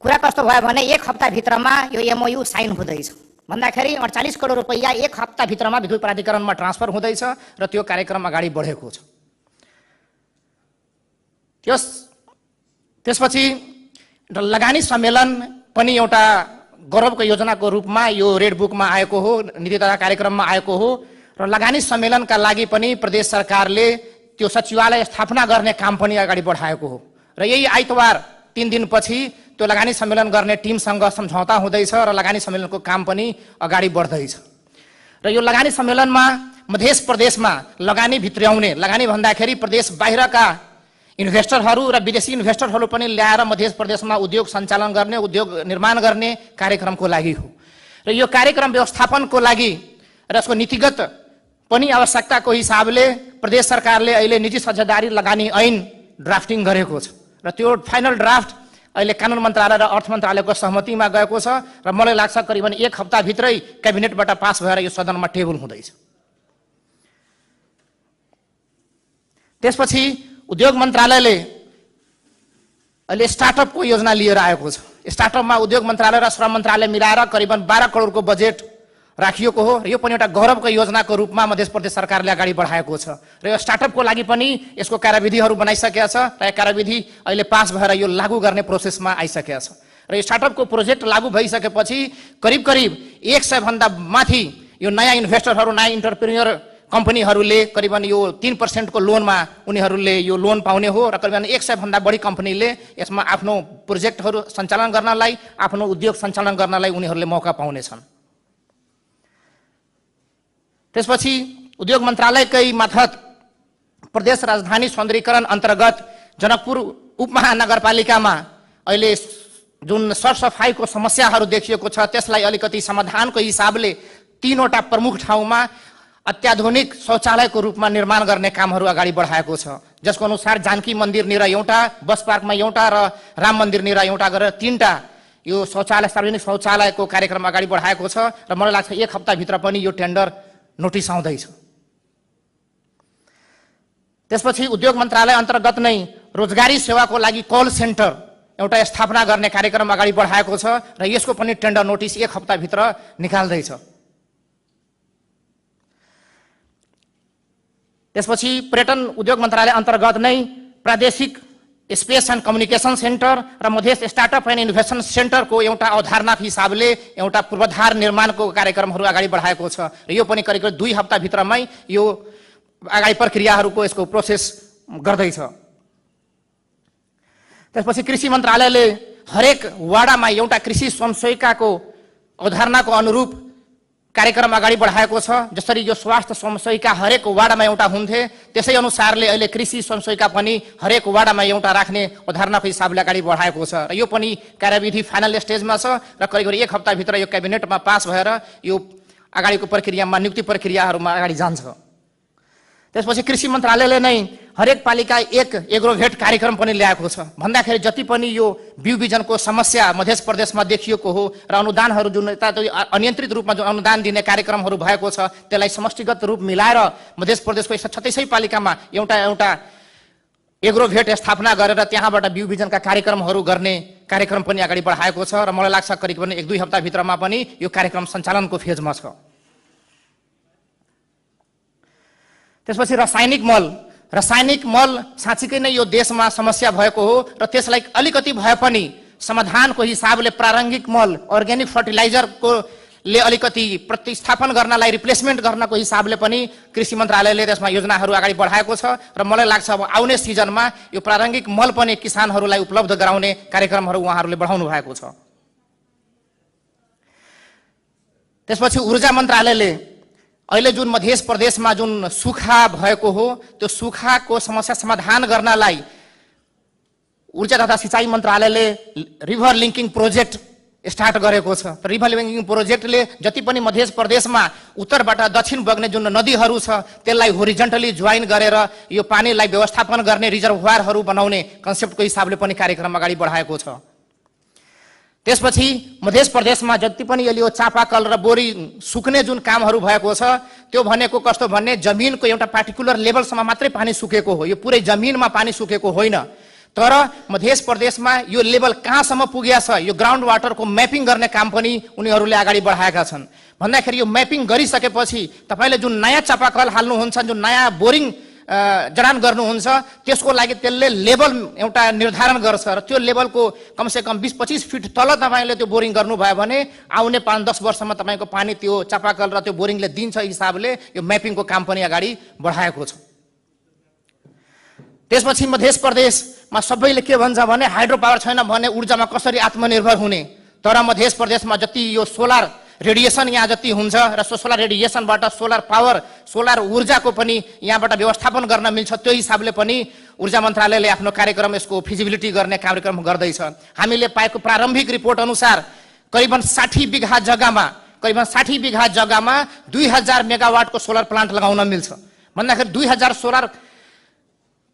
कुरा कस्तो भयो भने 1 हप्ताभित्रमा यो एमओयू साइन हुँदैछ भन्दाखेरि 48 करोड रुपैयाँ 1 हप्ताभित्रमा विद्युत प्राधिकरणमा ट्रान्सफर हुँदैछ र त्यो कार्यक्रम अगाडि बढेको छ। त्यसपछि लगानी सम्मेलन पनि एउटा गौरवको योजनाको रूपमा यो रेड बुकमा आएको हो, नीति तथा कार्यक्रममा आएको हो र लगानी सम्मेलनका लागि पनि प्रदेश सरकारले त्यो सचिवालय स्थापना गर्ने काम पनि अगाडि बढाएको हो र यही आइतबार 3 दिनपछि त्यो लगानी सम्मेलन गर्ने टिमसँग सम्झौता हुँदैछ र लगानी सम्मेलनको काम पनि अगाडि बढ्दैछ र यो लगानी सम्मेलनमा मध्य प्रदेशमा लगानी भित्र्याउने, लगानी भन्दाखेरि प्रदेश बाहिरका इन्भेस्टरहरू र विदेशी इन्भेस्टरहरू पनि ल्याएर मध्य प्रदेशमा उद्योग सञ्चालन गर्ने, उद्योग निर्माण गर्ने कार्यक्रमको लागि हो र यो कार्यक्रम व्यवस्थापनको लागि र यसको नीतिगत पनि आवश्यकताको हिसाबले प्रदेश सरकारले अहिले निजी साझेदारी लगानी ऐन ड्राफ्टिङ गरेको छ र त्यो फाइनल ड्राफ्ट अहिले कानुन मन्त्रालय र अर्थ मन्त्रालयको सहमतिमा गएको छ र मलाई लाग्छ करिबन 1 हप्ताभित्रै क्याबिनेटबाट पास भएर यो सदनमा टेबल हुँदैछ। त्यसपछि उद्योग मन्त्रालयले अहिले स्टार्टअपको योजना लिएर आएको छ। स्टार्टअपमा उद्योग मन्त्रालय र श्रम मन्त्रालय मिलाएर करिबन 12 करोडको बजेट राखिएको हो र यो पनि एउटा गौरवको योजनाको रूपमा मध्य प्रदेश सरकारले अगाडि बढाएको छ र यो स्टार्टअपको लागि पनि यसको कार्यविधिहरू बनाइसकेको छ र यो कार्यविधि अहिले पास भएर यो लागू गर्ने प्रोसेसमा आइसकेको छ र यो स्टार्टअपको प्रोजेक्ट लागू भइसकेपछि करिब करिब 100 भन्दा माथि यो नयाँ इन्भेस्टरहरू, नयाँ इन्टरप्रेन्योर कम्पनीहरूले करिबन यो 3% को लोनमा उनीहरूले यो लोन पाउने हो र करिबन 100 भन्दा बढी कम्पनीले यसमा आफ्नो प्रोजेक्टहरू सञ्चालन गर्नलाई, आफ्नो उद्योग सञ्चालन गर्नलाई उनीहरूले मौका पाउनेछन्। त्यसपछि उद्योग मन्त्रालयकै मार्फत प्रदेश राजधानी सौन्दर्यीकरण अन्तर्गत जनकपुर उपमहानगरपालिकामा अहिले जुन सरसफाइको समस्याहरू देखिएको छ त्यसलाई अलिकति समाधानको हिसाबले 3वटा प्रमुख ठाउँमा अत्याधुनिक शौचालयको रूपमा निर्माण गर्ने कामहरू अगाडि बढाएको छ, जसको अनुसार जानकी मन्दिर निर एउटा, बस पार्कमा एउटा र राम मन्दिर निर एउटा गरेर 3टा यो शौचालय, सार्वजनिक शौचालयको कार्यक्रम अगाडि बढाएको छ र मलाई लाग्छ 1 हप्ताभित्र पनि यो टेन्डर नोटिस आउँदैछ। त्यसपछि उद्योग मन्त्रालय अन्तर्गत नै रोजगारी सेवाको लागि कल सेन्टर एउटा स्थापना गर्ने कार्यक्रम अगाडि बढाएको छ र यसको पनि टेन्डर नोटिस 1 हप्ताभित्र निकाल्दैछ। त्यसपछि पर्यटन उद्योग मन्त्रालय अन्तर्गत नै प्रादेशिक स्पेस एन्ड कम्युनिकेसन सेन्टर र मधेस स्टार्टअप एन्ड इनोभेसन सेन्टरको एउटा अवधारणाको हिसाबले एउटा पूर्वाधार निर्माणको कार्यक्रमहरू अगाडि बढाएको छ र यो पनि करिब 2 हप्ताभित्रमै यो अगाडि प्रक्रियाहरूको यसको प्रोसेस गर्दैछ। त्यसपछि कृषि मन्त्रालयले हरेक वाडामा एउटा कृषि स्वयंसेविकाको अवधारणाको अनुरूप कार्यक्रम अगाडि बढाएको छ। जसरी यो स्वास्थ्य स्वयंसेविका हरेक वार्डमा एउटा हुन्थे त्यसै अनुसारले अहिले कृषि स्वयंसेविका पनि हरेक वार्डमा एउटा राख्ने अवधारणाको हिसाबले अगाडि बढाएको छ र यो पनि कार्यविधि फाइनल स्टेजमा छ र करिब 1 हप्ताभित्र यो क्याबिनेटमा पास भएर यो अगाडिको प्रक्रियामा नियुक्ति प्रक्रियाहरूमा अगाडि जान्छ। त्यसपछि कृषि मन्त्रालयले नै हरेक पालिका एक एग्रोभेट कार्यक्रम पनि ल्याएको छ भन्दाखेरि जति पनि यो बिउ बिजनको समस्या मध्य प्रदेशमा देखिएको हो र अनुदानहरू जुन अनियन्त्रित रूपमा जुन अनुदान दिने कार्यक्रमहरू भएको छ त्यसलाई समष्टिगत रूप मिलाएर मध्य प्रदेशको 136 पालिकामा एउटा एउटा एग्रोभेट स्थापना गरेर त्यहाँबाट बिउ बिजनका कार्यक्रमहरू गर्ने कार्यक्रम पनि अगाडि बढाएको छ र मलाई लाग्छ करिब 1-2 हप्ताभित्रमा पनि यो कार्यक्रम सञ्चालनको फेजमा छ। त्यसपछि रासायनिक मल साँच्चीकै नै यो देशमा समस्या भएको हो र त्यसलाई अलिकति भए पनि समाधानको हिसाबले प्रारम्भिक मल अर्ग्यानिक फर्टिलाइजरको ले अलिकति प्रतिस्थापन गर्नलाई रिप्लेसमेन्ट गर्नको हिसाबले पनि कृषि मन्त्रालयले त्यसमा योजनाहरू अगाडि बढाएको छ र मलाई लाग्छ अब आउने सिजनमा यो प्रारम्भिक मल पनि किसानहरूलाई उपलब्ध गराउने कार्यक्रमहरू उहाँहरूले बढाउनु भएको छ। त्यसपछि ऊर्जा मन्त्रालयले अहिले जुन मध्य प्रदेशमा जुन सुखा भएको हो त्यो सुखाको समस्या समाधान गर्नलाई ऊर्जा तथा सिंचाई मन्त्रालयले रिभर लिङ्किङ प्रोजेक्ट स्टार्ट गरेको छ। रिभर लिङ्किङ प्रोजेक्टले जति पनि मध्य प्रदेशमा उत्तरबाट दक्षिण बग्ने जुन नदीहरू छ त्यसलाई होरिजेन्टली जोइन गरेर यो पानीलाई व्यवस्थापन गर्ने रिजर्भोयरहरू बनाउने कन्सेप्टको हिसाबले पनि कार्यक्रम अगाडि बढाएको छ। त्यसपछि मध्य प्रदेशमा जति पनि यो चापाकल र बोरी सुक्ने जुन कामहरू भएको छ त्यो भनेको कस्तो भन्ने जमिनको एउटा पार्टिकुलर लेभलसम्म मात्रै पानी सुकेको हो, यो पुरै जमिनमा पानी सुकेको होइन। तर मध्य प्रदेशमा यो लेभल कहाँसम्म पुगेको छ यो ग्राउन्ड वाटरको म्यापिङ गर्ने काम पनि उनीहरूले अगाडि बढाएका छन्। भन्दाखेरि यो म्यापिङ गरिसकेपछि तपाईले जुन नयाँ चापाकल हाल्नुहुन्छ, जुन नयाँ बोरिङ जडान गर्नुहुन्छ त्यसको लागि त्यसले लेभल एउटा निर्धारण गर्छ र त्यो लेभलको कमसेकम 20-25 फिट तल तपाईले त्यो बोरिङ गर्नुभयो भने आउने 5-10 वर्षमा तपाईको पानी त्यो चापाकल र त्यो बोरिङले दिन्छ हिसाबले यो म्यापिङको काम पनि अगाडि बढाएको छ। त्यसपछि मध्य प्रदेशमा सबैले के भन्छ भने हाइड्रो पावर छैन भने ऊर्जामा कसरी आत्मनिर्भर हुने। तर मध्य प्रदेशमा जति यो सोलर रेडिएसन यहाँ जति हुन्छ र सोलर रेडिएसनबाट सोलर पावर सोलर ऊर्जाको पनि यहाँबाट व्यवस्थापन गर्न मिल्छ, त्यो हिसाबले पनि ऊर्जा मन्त्रालयले आफ्नो कार्यक्रम यसको फिजिबिलिटी गर्ने कार्यक्रम गर्दैछ। हामीले पाएको प्रारम्भिक रिपोर्ट अनुसार करिबन 60 बिघा जग्गामा 2000 मेगावाटको सोलर प्लान्ट लगाउन मिल्छ। भन्दाखेरि 2000 सोलर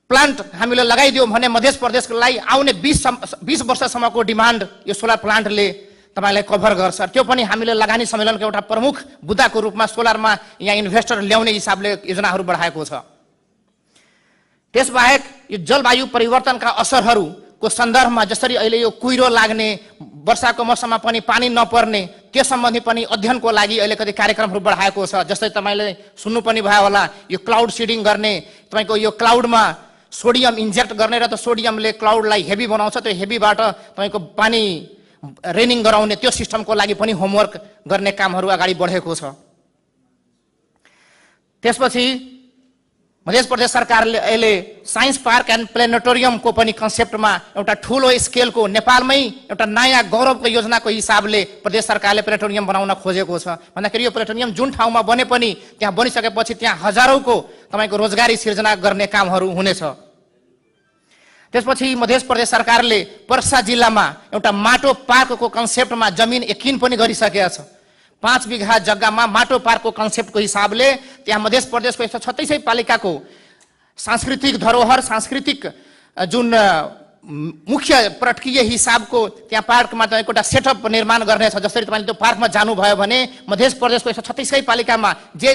प्लान्ट हामीले लगाइदियो भने मध्य प्रदेशलाई आउने 20 वर्षसम्मको डिमान्ड यो सोलर प्लान्टले तपाईलाई कभर गर्छ। त्यो पनि हामीले लगानी सम्मेलनको एउटा प्रमुख मुद्दाको रूपमा सोलरमा यहाँ इन्भेस्टर ल्याउने हिसाबले योजनाहरू बढाएको छ। त्यसबाहेक यो जलवायु परिवर्तनका असरहरूको सन्दर्भमा जसरी अहिले यो कुहिरो लाग्ने, वर्षाको मौसममा पनि पानी नपर्ने त्यो सम्बन्धी पनि अध्ययनको लागि अहिले कति कार्यक्रमहरू बढाएको छ। जस्तै तपाईले सुन्नु पनि भयो होला यो क्लाउड सिडिङ गर्ने, तपाईको यो क्लाउडमा सोडियम इन्जेक्ट गर्ने र त सोडियमले क्लाउडलाई हेभी बनाउँछ, त्यो हेभीबाट तपाईको पानी रेनिङ गराउने त्यो सिस्टमको लागि पनि होमवर्क गर्ने कामहरू अगाडि बढेको छ। त्यसपछि मध्य प्रदेश सरकारले अहिले साइन्स पार्क एन्ड प्लेनेटोरियमको पनि कन्सेप्टमा एउटा ठुलो स्केलको नेपालमै एउटा नयाँ गौरवको योजनाको हिसाबले प्रदेश सरकारले प्लेनेटोरियम बनाउन खोजेको छ। भन्दाखेरि यो प्लेनेटोरियम जुन ठाउँमा बने पनि त्यहाँ बनिसकेपछि त्यहाँ हजारौंको तपाईको रोजगारी सिर्जना गर्ने कामहरू हुनेछ। त्यसपछि मध्य प्रदेश सरकारले पर्सा जिल्लामा एउटा माटो पार्कको कन्सेप्टमा जमिन एकिन पनि गरिसकेको छ। 5 बिघा जग्गामा माटो पार्कको कन्सेप्टको हिसाबले त्यहाँ मध्य प्रदेशको 136 पालिकाको सांस्कृतिक धरोहर, सांस्कृतिक जुन मुख्य पर्यटकीय हिसाबको त्यहाँ पार्कमा एउटा सेटअप निर्माण गर्ने छ। जसरी तपाईले त्यो पार्कमा जानुभयो भने मध्य प्रदेशको 136 पालिकामा जे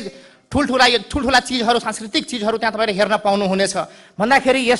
ठुलठुला चीजहरू, सांस्कृतिक चीजहरू त्यहाँ तपाईले हेर्न पाउनुहुनेछ। भन्दाखेरि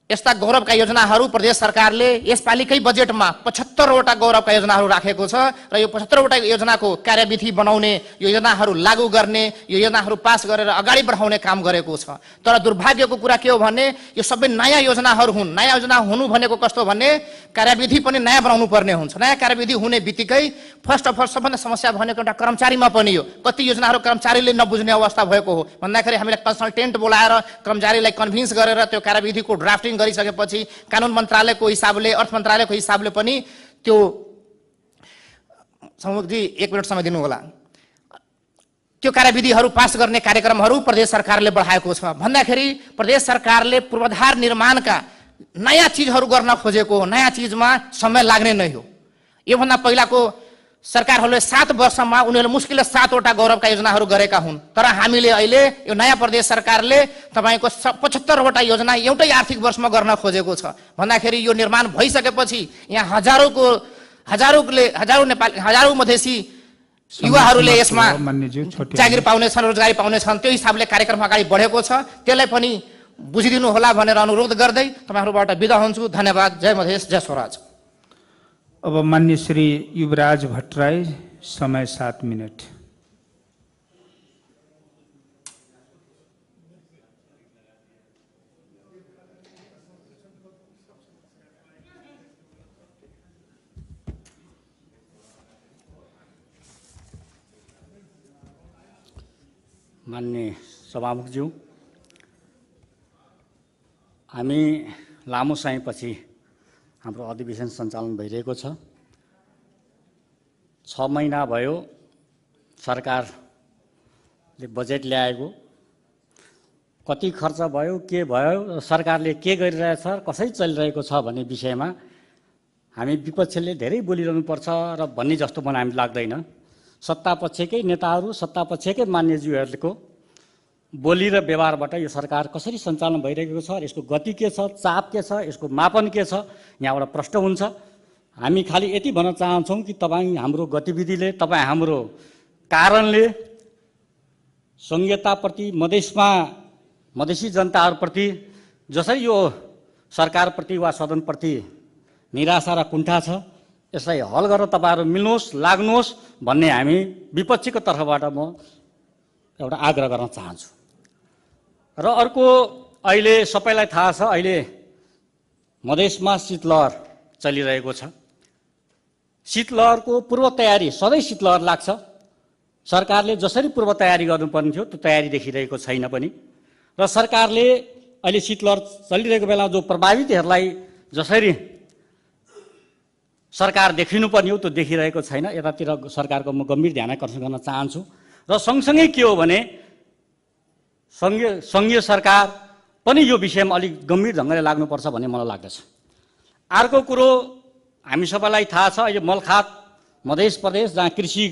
यस्ता गौरवका योजनाहरू प्रदेश सरकारले यसपालिकै बजेटमा 75 वटा गौरवका योजनाहरू राखेको छ र यो 75 वटा योजनाको कार्यविधि बनाउने, यो योजनाहरू लागू गर्ने, यो योजनाहरू पास गरेर अगाडि बढाउने काम गरेको छ। तर दुर्भाग्यको कुरा के हो भने यो सबै नयाँ योजनाहरू हुन्। नयाँ योजना हुनु भनेको कस्तो भन्ने कार्यविधि पनि नयाँ बनाउनु पर्ने हुन्छ। नयाँ कार्यविधि हुने बित्तिकै फर्स्ट अफ अल सबभन्दा समस्या भनेको एउटा कर्मचारीमा पनि हो। कति योजनाहरू कर्मचारीले नबुझ्ने अवस्था भएको हो। भन्दाखेरि हामीले कन्सल्टेन्ट बोलाएर कर्मचारीलाई कन्भिन्स गरेर त्यो कार्यविधिको ड्राफ्टिङ गरिसकेपछि कानुन मन्त्रालयको हिसाबले, अर्थ मन्त्रालयको हिसाबले पनि त्यो समुद्री 1 मिनट समय दिनु होला, त्यो कार्यविधिहरू पास गर्ने कार्यक्रमहरू प्रदेश सरकारले बढाएको छ। भन्दाखेरि प्रदेश सरकारले पूर्वाधार निर्माणका नयाँ चीजहरू गर्न खोजेको हो। नयाँ चीजमा समय लाग्ने नै हो। योभन्दा पहिलाको सरकारहरूले 7 वर्षमा उनीहरूले मुस्किलले 7 वटा गौरवका योजनाहरू गरेका हुन्। तर हामीले अहिले यो नयाँ प्रदेश सरकारले तपाईको 75 वटा योजना एउटै आर्थिक वर्षमा गर्न खोजेको छ। भन्दाखेरि यो निर्माण भइसकेपछि यहाँ हजारौं मधेसी युवाहरूले यसमा चाकरी पाउनेछन्, रोजगारी पाउनेछन्। त्यो हिसाबले कार्यक्रम अगाडि बढेको छ। त्यसलाई पनि बुझिदिनु होला भनेर अनुरोध गर्दै तपाईहरुबाट बिदा हुन्छु। धन्यवाद। जय मधेस, जय स्वराज। अब मान्य श्री युवराज भट्टराई, समय 7 मिनट। मान्य सभामुखज्यू, हामी लामो समयपछि हाम्रो अधिवेशन सञ्चालन भइरहेको छ। 6 महिना भयो सरकारले बजेट ल्याएको, कति खर्च भयो, के भयो, सरकारले के गरिरहेछ, कसरी चलिरहेको छ भन्ने विषयमा हामी विपक्षले धेरै बोलिरहनुपर्छ र भन्ने जस्तो मलाई हामी लाग्दैन। सत्तापक्षकै नेताहरू, सत्तापक्षकै मान्यज्यूहरूको बोली र व्यवहारबाट यो सरकार कसरी सञ्चालन भइरहेको छ, यसको गति के छ, चाप के छ, यसको मापन के छ, यहाँबाट प्रश्न हुन्छ। हामी खालि यति भन्न चाहन्छौँ कि तपाईँ हाम्रो गतिविधिले, तपाईँ हाम्रो कारणले संहिताप्रति, मधेसी जनताहरूप्रति जसरी यो सरकारप्रति वा सदनप्रति निराशा र कुण्ठा छ, यसलाई हल गरेर तपाईँहरू मिल्नुहोस्, लाग्नुहोस् भन्ने हामी विपक्षीको तर्फबाट म एउटा आग्रह गर्न चाहन्छु। र अर्को, अहिले सबैलाई थाहा छ, अहिले मधेसमा शीतलहर चलिरहेको छ। शीतलहरको पूर्व तयारी, सधैँ शीतलहर लाग्छ, सरकारले जसरी पूर्व तयारी गर्नुपर्ने थियो त्यो तयारी देखिरहेको छैन पनि। र सरकारले अहिले शीतलहर चलिरहेको बेला जो प्रभावितहरूलाई जसरी सरकार देखिनुपर्ने हो त्यो देखिरहेको छैन। यतातिर सरकारको म गम्भीर ध्यान आकर्षण गर्न चाहन्छु। र सँगसँगै के हो भने सङ्घीय सरकार पनि यो विषयमा अलिक गम्भीर ढङ्गले लाग्नुपर्छ भन्ने मलाई लाग्दछ। अर्को कुरो, हामी सबैलाई थाहा छ, अहिले मलखात मध्य प्रदेश जहाँ कृषि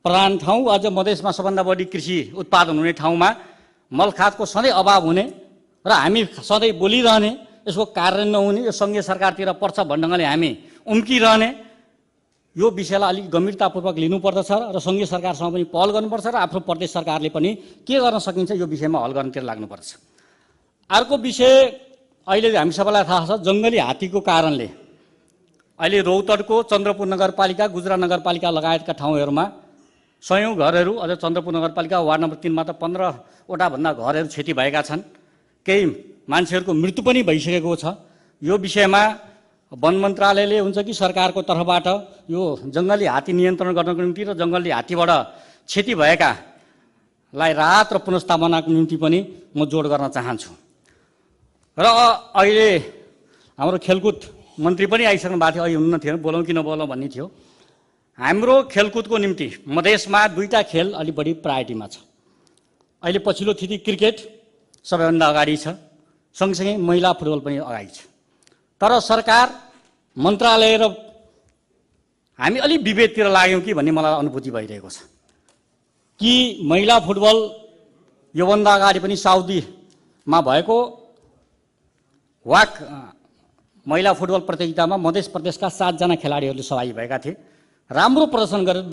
प्रधान ठाउँ, अझ मधेसमा सबभन्दा बढी कृषि उत्पादन हुने ठाउँमा मलखातको सधैँ अभाव हुने र हामी सधैँ बोलिरहने, यसको कार्यान्वयन नहुने, यो सङ्घीय सरकारतिर पर्छ भन्ने ढङ्गले हामी उम्किरहने, यो विषयलाई अलिक गम्भीरतापूर्वक लिनुपर्दछ र सङ्घीय सरकारसँग पनि पहल गर्नुपर्छ र आफ्नो प्रदेश सरकारले पनि के गर्न सकिन्छ यो विषयमा हल गर्नतिर लाग्नुपर्छ। अर्को विषय, अहिले हामी सबैलाई थाहा छ, जङ्गली हात्तीको कारणले अहिले रौतडको चन्द्रपुर नगरपालिका, गुजरा नगरपालिका लगायतका ठाउँहरूमा सयौँ घरहरू, अझ चन्द्रपुर नगरपालिका वार्ड नम्बर 3 मा त 15वटा भन्दा घरहरू क्षति भएका छन्। केही मान्छेहरूको मृत्यु पनि भइसकेको छ। यो विषयमा वन मन्त्रालयले हुन्छ कि सरकारको तर्फबाट यो जङ्गली हात्ती नियन्त्रण गर्नको निम्ति र जङ्गली हात्तीबाट क्षति भएकालाई राहत र पुनर्स्थापनाको निम्ति पनि म जोड गर्न चाहन्छु। र अहिले हाम्रो खेलकुद मन्त्री पनि आइसक्नु भएको थियो, अहिले हुन्न थियो, बोलौँ कि नबोलौँ भन्ने थियो। हाम्रो खेलकुदको निम्ति मधेसमा 2टा खेल अलि बढी प्रायोरिटीमा छ। अहिले पछिल्लो स्थिति क्रिकेट सबैभन्दा अगाडि छ, सँगसँगै महिला फुटबल पनि अगाडि छ। तर सरकार, मन्त्रालय र हामी अलि विभेदतिर लाग्यौँ कि भन्ने मलाई अनुभूति भइरहेको छ कि महिला फुटबल योभन्दा अगाडि पनि साउदीमा भएको वाक महिला फुटबल प्रतियोगितामा मध्य प्रदेशका 7 जना खेलाडीहरूले सहभागी भएका थिए, राम्रो प्रदर्शन गरेर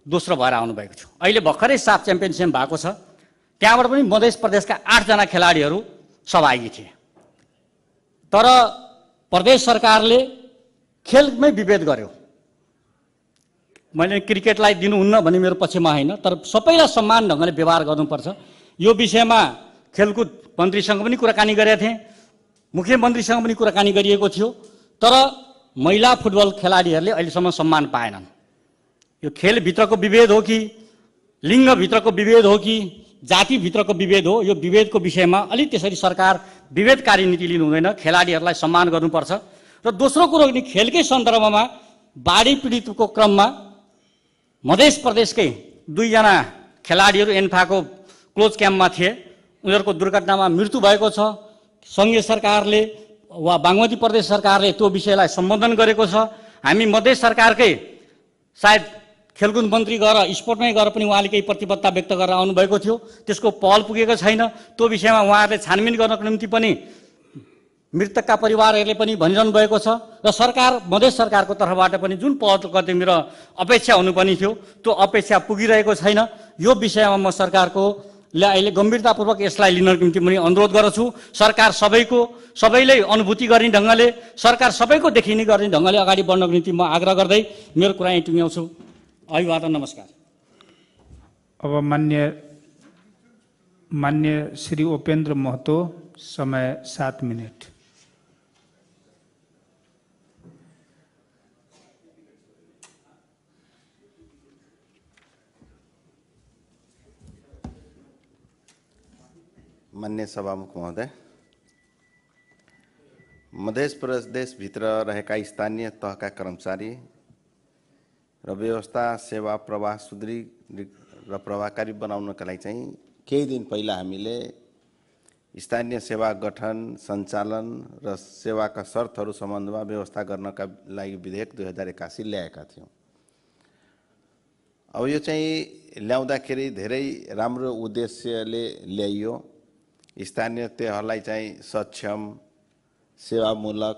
दोस्रो भएर आउनुभएको थियो। अहिले भर्खरै साफ च्याम्पियनसिप भएको छ, त्यहाँबाट पनि मध्य प्रदेशका 8 जना खेलाडीहरू सहभागी थिए। तर प्रदेश सरकारले खेलमै विभेद गर्यो। मैले क्रिकेटलाई दिनुहुन्न भन्ने मेरो पक्षमा होइन, तर सबैलाई समान ढङ्गले व्यवहार गर्नुपर्छ। यो विषयमा खेलकुद मन्त्रीसँग पनि कुराकानी गरेका थिएँ, मुख्यमन्त्रीसँग पनि कुराकानी गरिएको थियो, तर महिला फुटबल खेलाडीहरूले अहिलेसम्म सम्मान पाएनन्। यो खेलभित्रको विभेद हो कि लिङ्गभित्रको विभेद हो कि जातिभित्रको विभेद हो, यो विभेदको विषयमा अलिक त्यसरी सरकार विभेदकारी नीति लिनु हुँदैन, खेलाडीहरूलाई सम्मान गर्नुपर्छ। र दोस्रो कुरो नि खेलकै सन्दर्भमा बाढी पीडितको क्रममा मध्य प्रदेशकै 2 जना खेलाडीहरू एन्फाको क्लोज क्याम्पमा थिए, उनीहरूको दुर्घटनामा मृत्यु भएको छ। सङ्घीय सरकारले वा बागमती प्रदेश सरकारले त्यो विषयलाई सम्बोधन गरेको छ। हामी मध्य सरकारकै सायद खेलकुद मन्त्री गएर स्पोर्टमै गएर पनि उहाँले केही प्रतिबद्धता व्यक्त गरेर आउनुभएको थियो, त्यसको पहल पुगेको छैन। त्यो विषयमा उहाँहरूले छानबिन गर्नको निम्ति पनि मृतकका परिवारहरूले पनि भनिरहनु भएको छ र सरकार, मध्य सरकारको तर्फबाट पनि जुन पहल कदमी र अपेक्षा हुनुपर्ने थियो त्यो अपेक्षा पुगिरहेको छैन। यो विषयमा म सरकारको अहिले गम्भीरतापूर्वक यसलाई लिनको निम्ति पनि अनुरोध गर्छु। सरकार सबैले अनुभूति गर्ने ढङ्गले, सरकार सबैको देखिने गर्ने ढङ्गले अगाडि बढ्नको निम्ति म आग्रह गर्दै मेरो कुरा यहीँ टुङ्ग्याउँछु। अभिवादन, नमस्कार। अब मान्य श्री उपेन्द्र महतो, समय 7 मिनट। मान्य सभामुख महोदय, मध्य प्रदेशभित्र रहेका स्थानीय तहका कर्मचारी र व्यवस्था सेवा प्रवाह सुदृढ र प्रभावकारी बनाउनका लागि चाहिँ केही दिन पहिला हामीले स्थानीय सेवा गठन सञ्चालन र सेवाका शर्तहरू सम्बन्धमा व्यवस्था गर्नका लागि विधेयक 2081 ल्याएका थियौँ। अब यो चाहिँ ल्याउँदाखेरि धेरै राम्रो उद्देश्यले ल्याइयो। स्थानीय तहलाई चाहिँ सक्षम, सेवामूलक,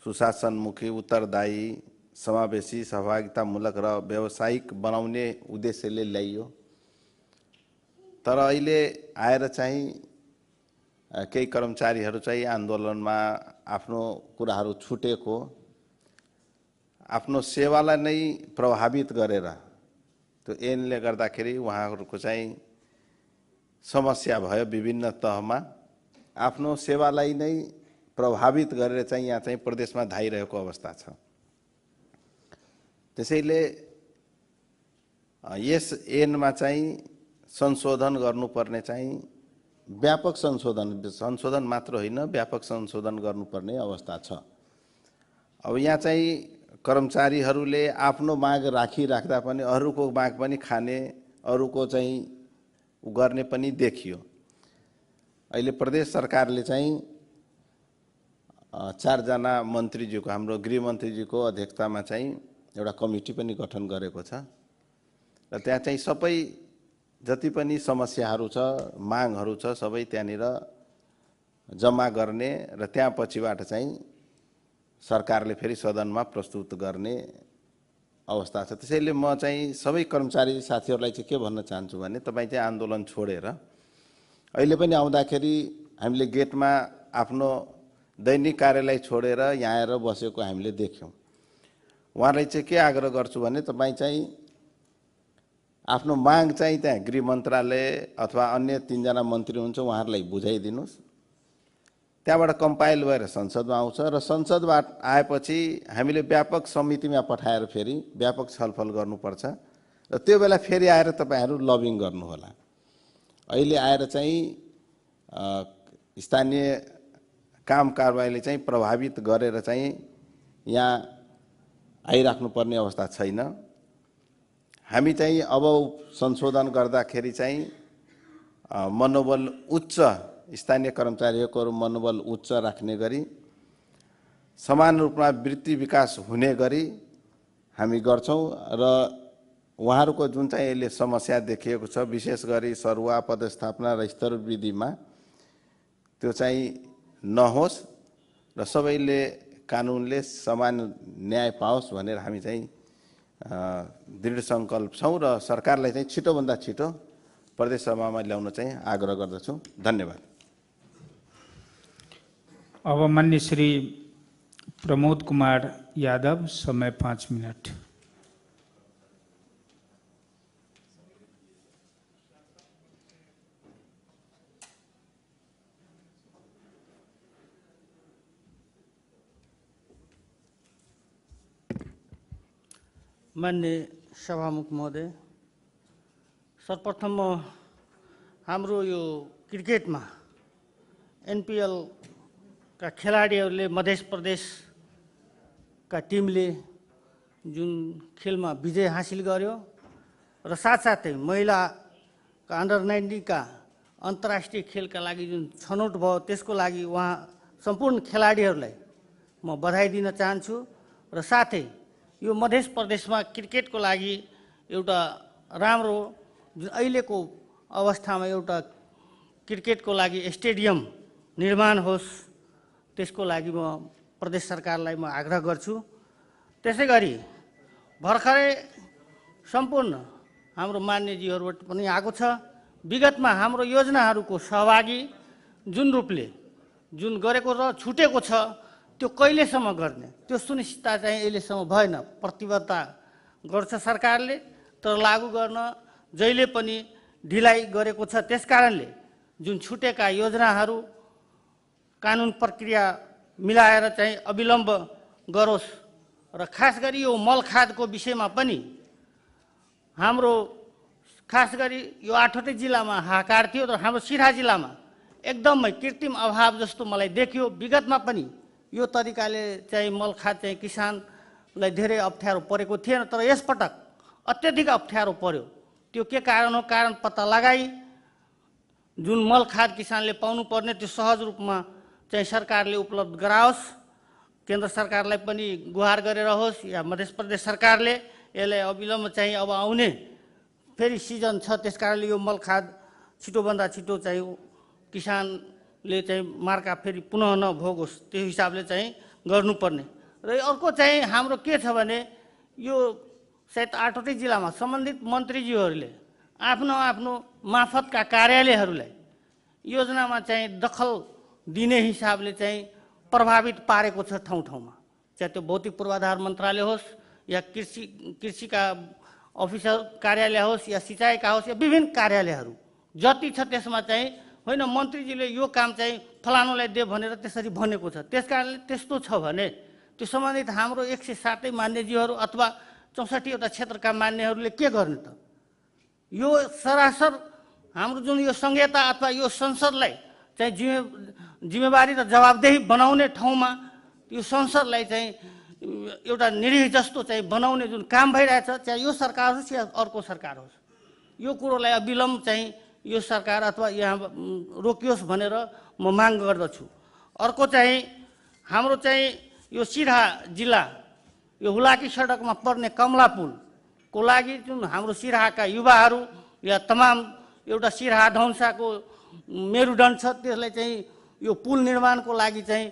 सुशासनमुखी, उत्तरदायी, समावेशी, सहभागितामूलक र व्यावसायिक बनाउने उद्देश्यले ल्याइयो। तर अहिले आएर चाहिँ केही कर्मचारीहरू चाहिँ आन्दोलनमा आफ्नो कुराहरू छुटेको, आफ्नो सेवालाई नै प्रभावित गरेर त्यो ऐनले गर्दाखेरि उहाँहरूको चाहिँ समस्या भयो। विभिन्न तहमा आफ्नो सेवालाई नै प्रभावित गरेर चाहिँ यहाँ चाहिँ प्रदेशमा धाइरहेको अवस्था छ। त्यसैले यस ऐनमा चाहिँ संशोधन गर्नुपर्ने चाहिँ व्यापक संशोधन मात्र होइन, व्यापक संशोधन गर्नुपर्ने अवस्था छ। अब यहाँ चाहिँ कर्मचारीहरूले आफ्नो माग राखिराख्दा पनि अरूको माग पनि खाने, अरूको चाहिँ गर्ने पनि देखियो। अहिले प्रदेश सरकारले चाहिँ 4 जना मन्त्रीज्यूको, हाम्रो गृहमन्त्रीज्यूको अध्यक्षतामा चाहिँ एउटा कमिटी पनि गठन गरेको छ र त्यहाँ चाहिँ सबै जति पनि समस्याहरू छ, मागहरू छ, सबै त्यहाँनिर जम्मा गर्ने र त्यहाँ पछिबाट चाहिँ सरकारले फेरि सदनमा प्रस्तुत गर्ने अवस्था छ। त्यसैले म चाहिँ सबै कर्मचारी साथीहरूलाई चाहिँ के भन्न चाहन्छु भने तपाईँ चाहिँ आन्दोलन छोडेर अहिले पनि आउँदाखेरि हामीले गेटमा आफ्नो दैनिक कार्यालय छोडेर यहाँ आएर बसेको हामीले देख्यौँ। उहाँलाई चाहिँ के आग्रह गर्छु भने तपाईँ चाहिँ आफ्नो माग चाहिँ त्यहाँ गृह मन्त्रालय अथवा अन्य 3 जना मन्त्री हुन्छ उहाँहरूलाई बुझाइदिनुहोस्। त्यहाँबाट कम्पाइल भएर संसदमा आउँछ र संसदबाट आएपछि हामीले व्यापक समितिमा पठाएर फेरि व्यापक छलफल गर्नुपर्छ र त्यो बेला फेरि आएर तपाईहरू लबिङ गर्नुहोला। अहिले आएर चाहिँ स्थानीय काम कारबाहीले चाहिँ प्रभावित गरेर चाहिँ यहाँ आइराख्नुपर्ने अवस्था छैन। हामी चाहिँ अब संशोधन गर्दाखेरि चाहिँ मनोबल उच्च, स्थानीय कर्मचारीहरूको मनोबल उच्च राख्ने गरी समान रूपमा वृत्ति विकास हुने गरी हामी गर्छौं र उहाँहरूको जुन चाहिँ अहिले समस्या देखिएको छ विशेष गरी सरुवा पदस्थापना र स्तर वृद्धिमा त्यो चाहिँ नहोस् र सबैले कानुनले समान न्याय पाओस् भनेर हामी चाहिँ दृढ संकल्प छौं र सरकारलाई चाहिँ छिटोभन्दा छिटो प्रदेश सभामा ल्याउन चाहिँ आग्रह गर्दछु। धन्यवाद। अब माननीय श्री प्रमोद कुमार यादव, समय 5 मिनट। मान्य सभामुख महोदय, सर्वप्रथम हाम्रो यो क्रिकेटमा एनपीएल का खेलाडीहरूले मध्य प्रदेशका टिमले जुन खेलमा विजय हासिल गर्यो र साथसाथै महिलाका अन्डर 19 का अन्तर्राष्ट्रिय खेलका लागि जुन छनौट भयो त्यसको लागि उहाँ सम्पूर्ण खेलाडीहरूलाई म बधाई दिन चाहन्छु र साथै यो मध्य प्रदेशमा क्रिकेटको लागि एउटा राम्रो जुन अहिलेको अवस्थामा एउटा क्रिकेटको लागि स्टेडियम निर्माण होस् त्यसको लागि म प्रदेश सरकारलाई म आग्रह गर्छु। त्यसैगरी भर्खरै सम्पूर्ण हाम्रो मान्यजीहरुबाट पनि आएको छ, विगतमा हाम्रो योजनाहरूको सहभागी जुन रूपले जुन गरेको र छुटेको छ त्यो कहिलेसम्म गर्ने त्यो सुनिश्चितता चाहिँ अहिलेसम्म भएन। प्रतिबद्धता गर्छ सरकारले तर लागू गर्न जहिले पनि ढिलाइ गरेको छ। त्यसकारणले जुन छुटेका योजनाहरू कानुन प्रक्रिया मिलाएर चाहिँ अविलम्ब गरोस् र खास गरी यो मल खादको विषयमा पनि हाम्रो खास गरी यो 8वटै जिल्लामा हाहाकार थियो तर हाम्रो सिराहा जिल्लामा एकदमै कृत्रिम अभाव जस्तो मलाई देखियो। विगतमा पनि यो तरिकाले चाहिँ मल खाद चाहिँ किसानलाई धेरै अप्ठ्यारो परेको थिएन तर यसपटक अत्यधिक अप्ठ्यारो पर्यो। त्यो के कारण हो, कारण पत्ता लगाई जुन मल खाद किसानले पाउनुपर्ने त्यो सहज रूपमा चाहिँ सरकारले उपलब्ध गराओस्। केन्द्र सरकारलाई पनि गुहार गरेर होस् या मध्य प्रदेश सरकारले यसलाई अविलम्ब चाहिँ अब आउने फेरि सिजन छ, त्यसकारणले यो मल खाद छिटोभन्दा छिटो चाहिँ किसानले चाहिँ मार्का फेरि पुनः नभोगोस् त्यो हिसाबले चाहिँ गर्नुपर्ने। र अर्को चाहिँ हाम्रो के छ भने यो सायद 8वटै जिल्लामा सम्बन्धित मन्त्रीज्यूहरूले आफ्नो आफ्नो मार्फतका कार्यालयहरूलाई योजनामा चाहिँ दखल दिने हिसाबले चाहिँ प्रभावित पारेको छ ठाउँ ठाउँमा, चाहे त्यो भौतिक पूर्वाधार मन्त्रालय होस् या कृषिका अफिसर कार्यालय होस् या सिँचाइका होस् या विभिन्न कार्यालयहरू जति छ त्यसमा चाहिँ होइन मन्त्रीजीले यो काम चाहिँ फलानुलाई दे भनेर त्यसरी भनेको छ। त्यसकारणले त्यस्तो छ भने त्यो सम्बन्धित हाम्रो 107 मान्यज्यूहरू अथवा 64वटा क्षेत्रका मान्यहरूले के गर्ने त? यो सरासर हाम्रो जुन यो संहिता अथवा यो संसदलाई चाहिँ जिम्मेवारी र जवाबदेही बनाउने ठाउँमा यो संसदलाई चाहिँ एउटा निरीह जस्तो चाहिँ बनाउने जुन काम भइरहेछ, चाहे यो सरकार होस् या अर्को सरकार होस्, यो कुरोलाई अविलम्ब चाहिँ यो सरकार अथवा यहाँ रोकियोस् भनेर म माग गर्दछु। अर्को चाहिँ हाम्रो चाहिँ यो सिराहा जिल्ला यो हुलाकी सडकमा पर्ने कमला पुलको लागि जुन हाम्रो सिराहाका युवाहरू या तमाम एउटा सिराहा धौन्साको मेरुदण्ड छ त्यसलाई चाहिँ यो पुल निर्माणको लागि चाहिँ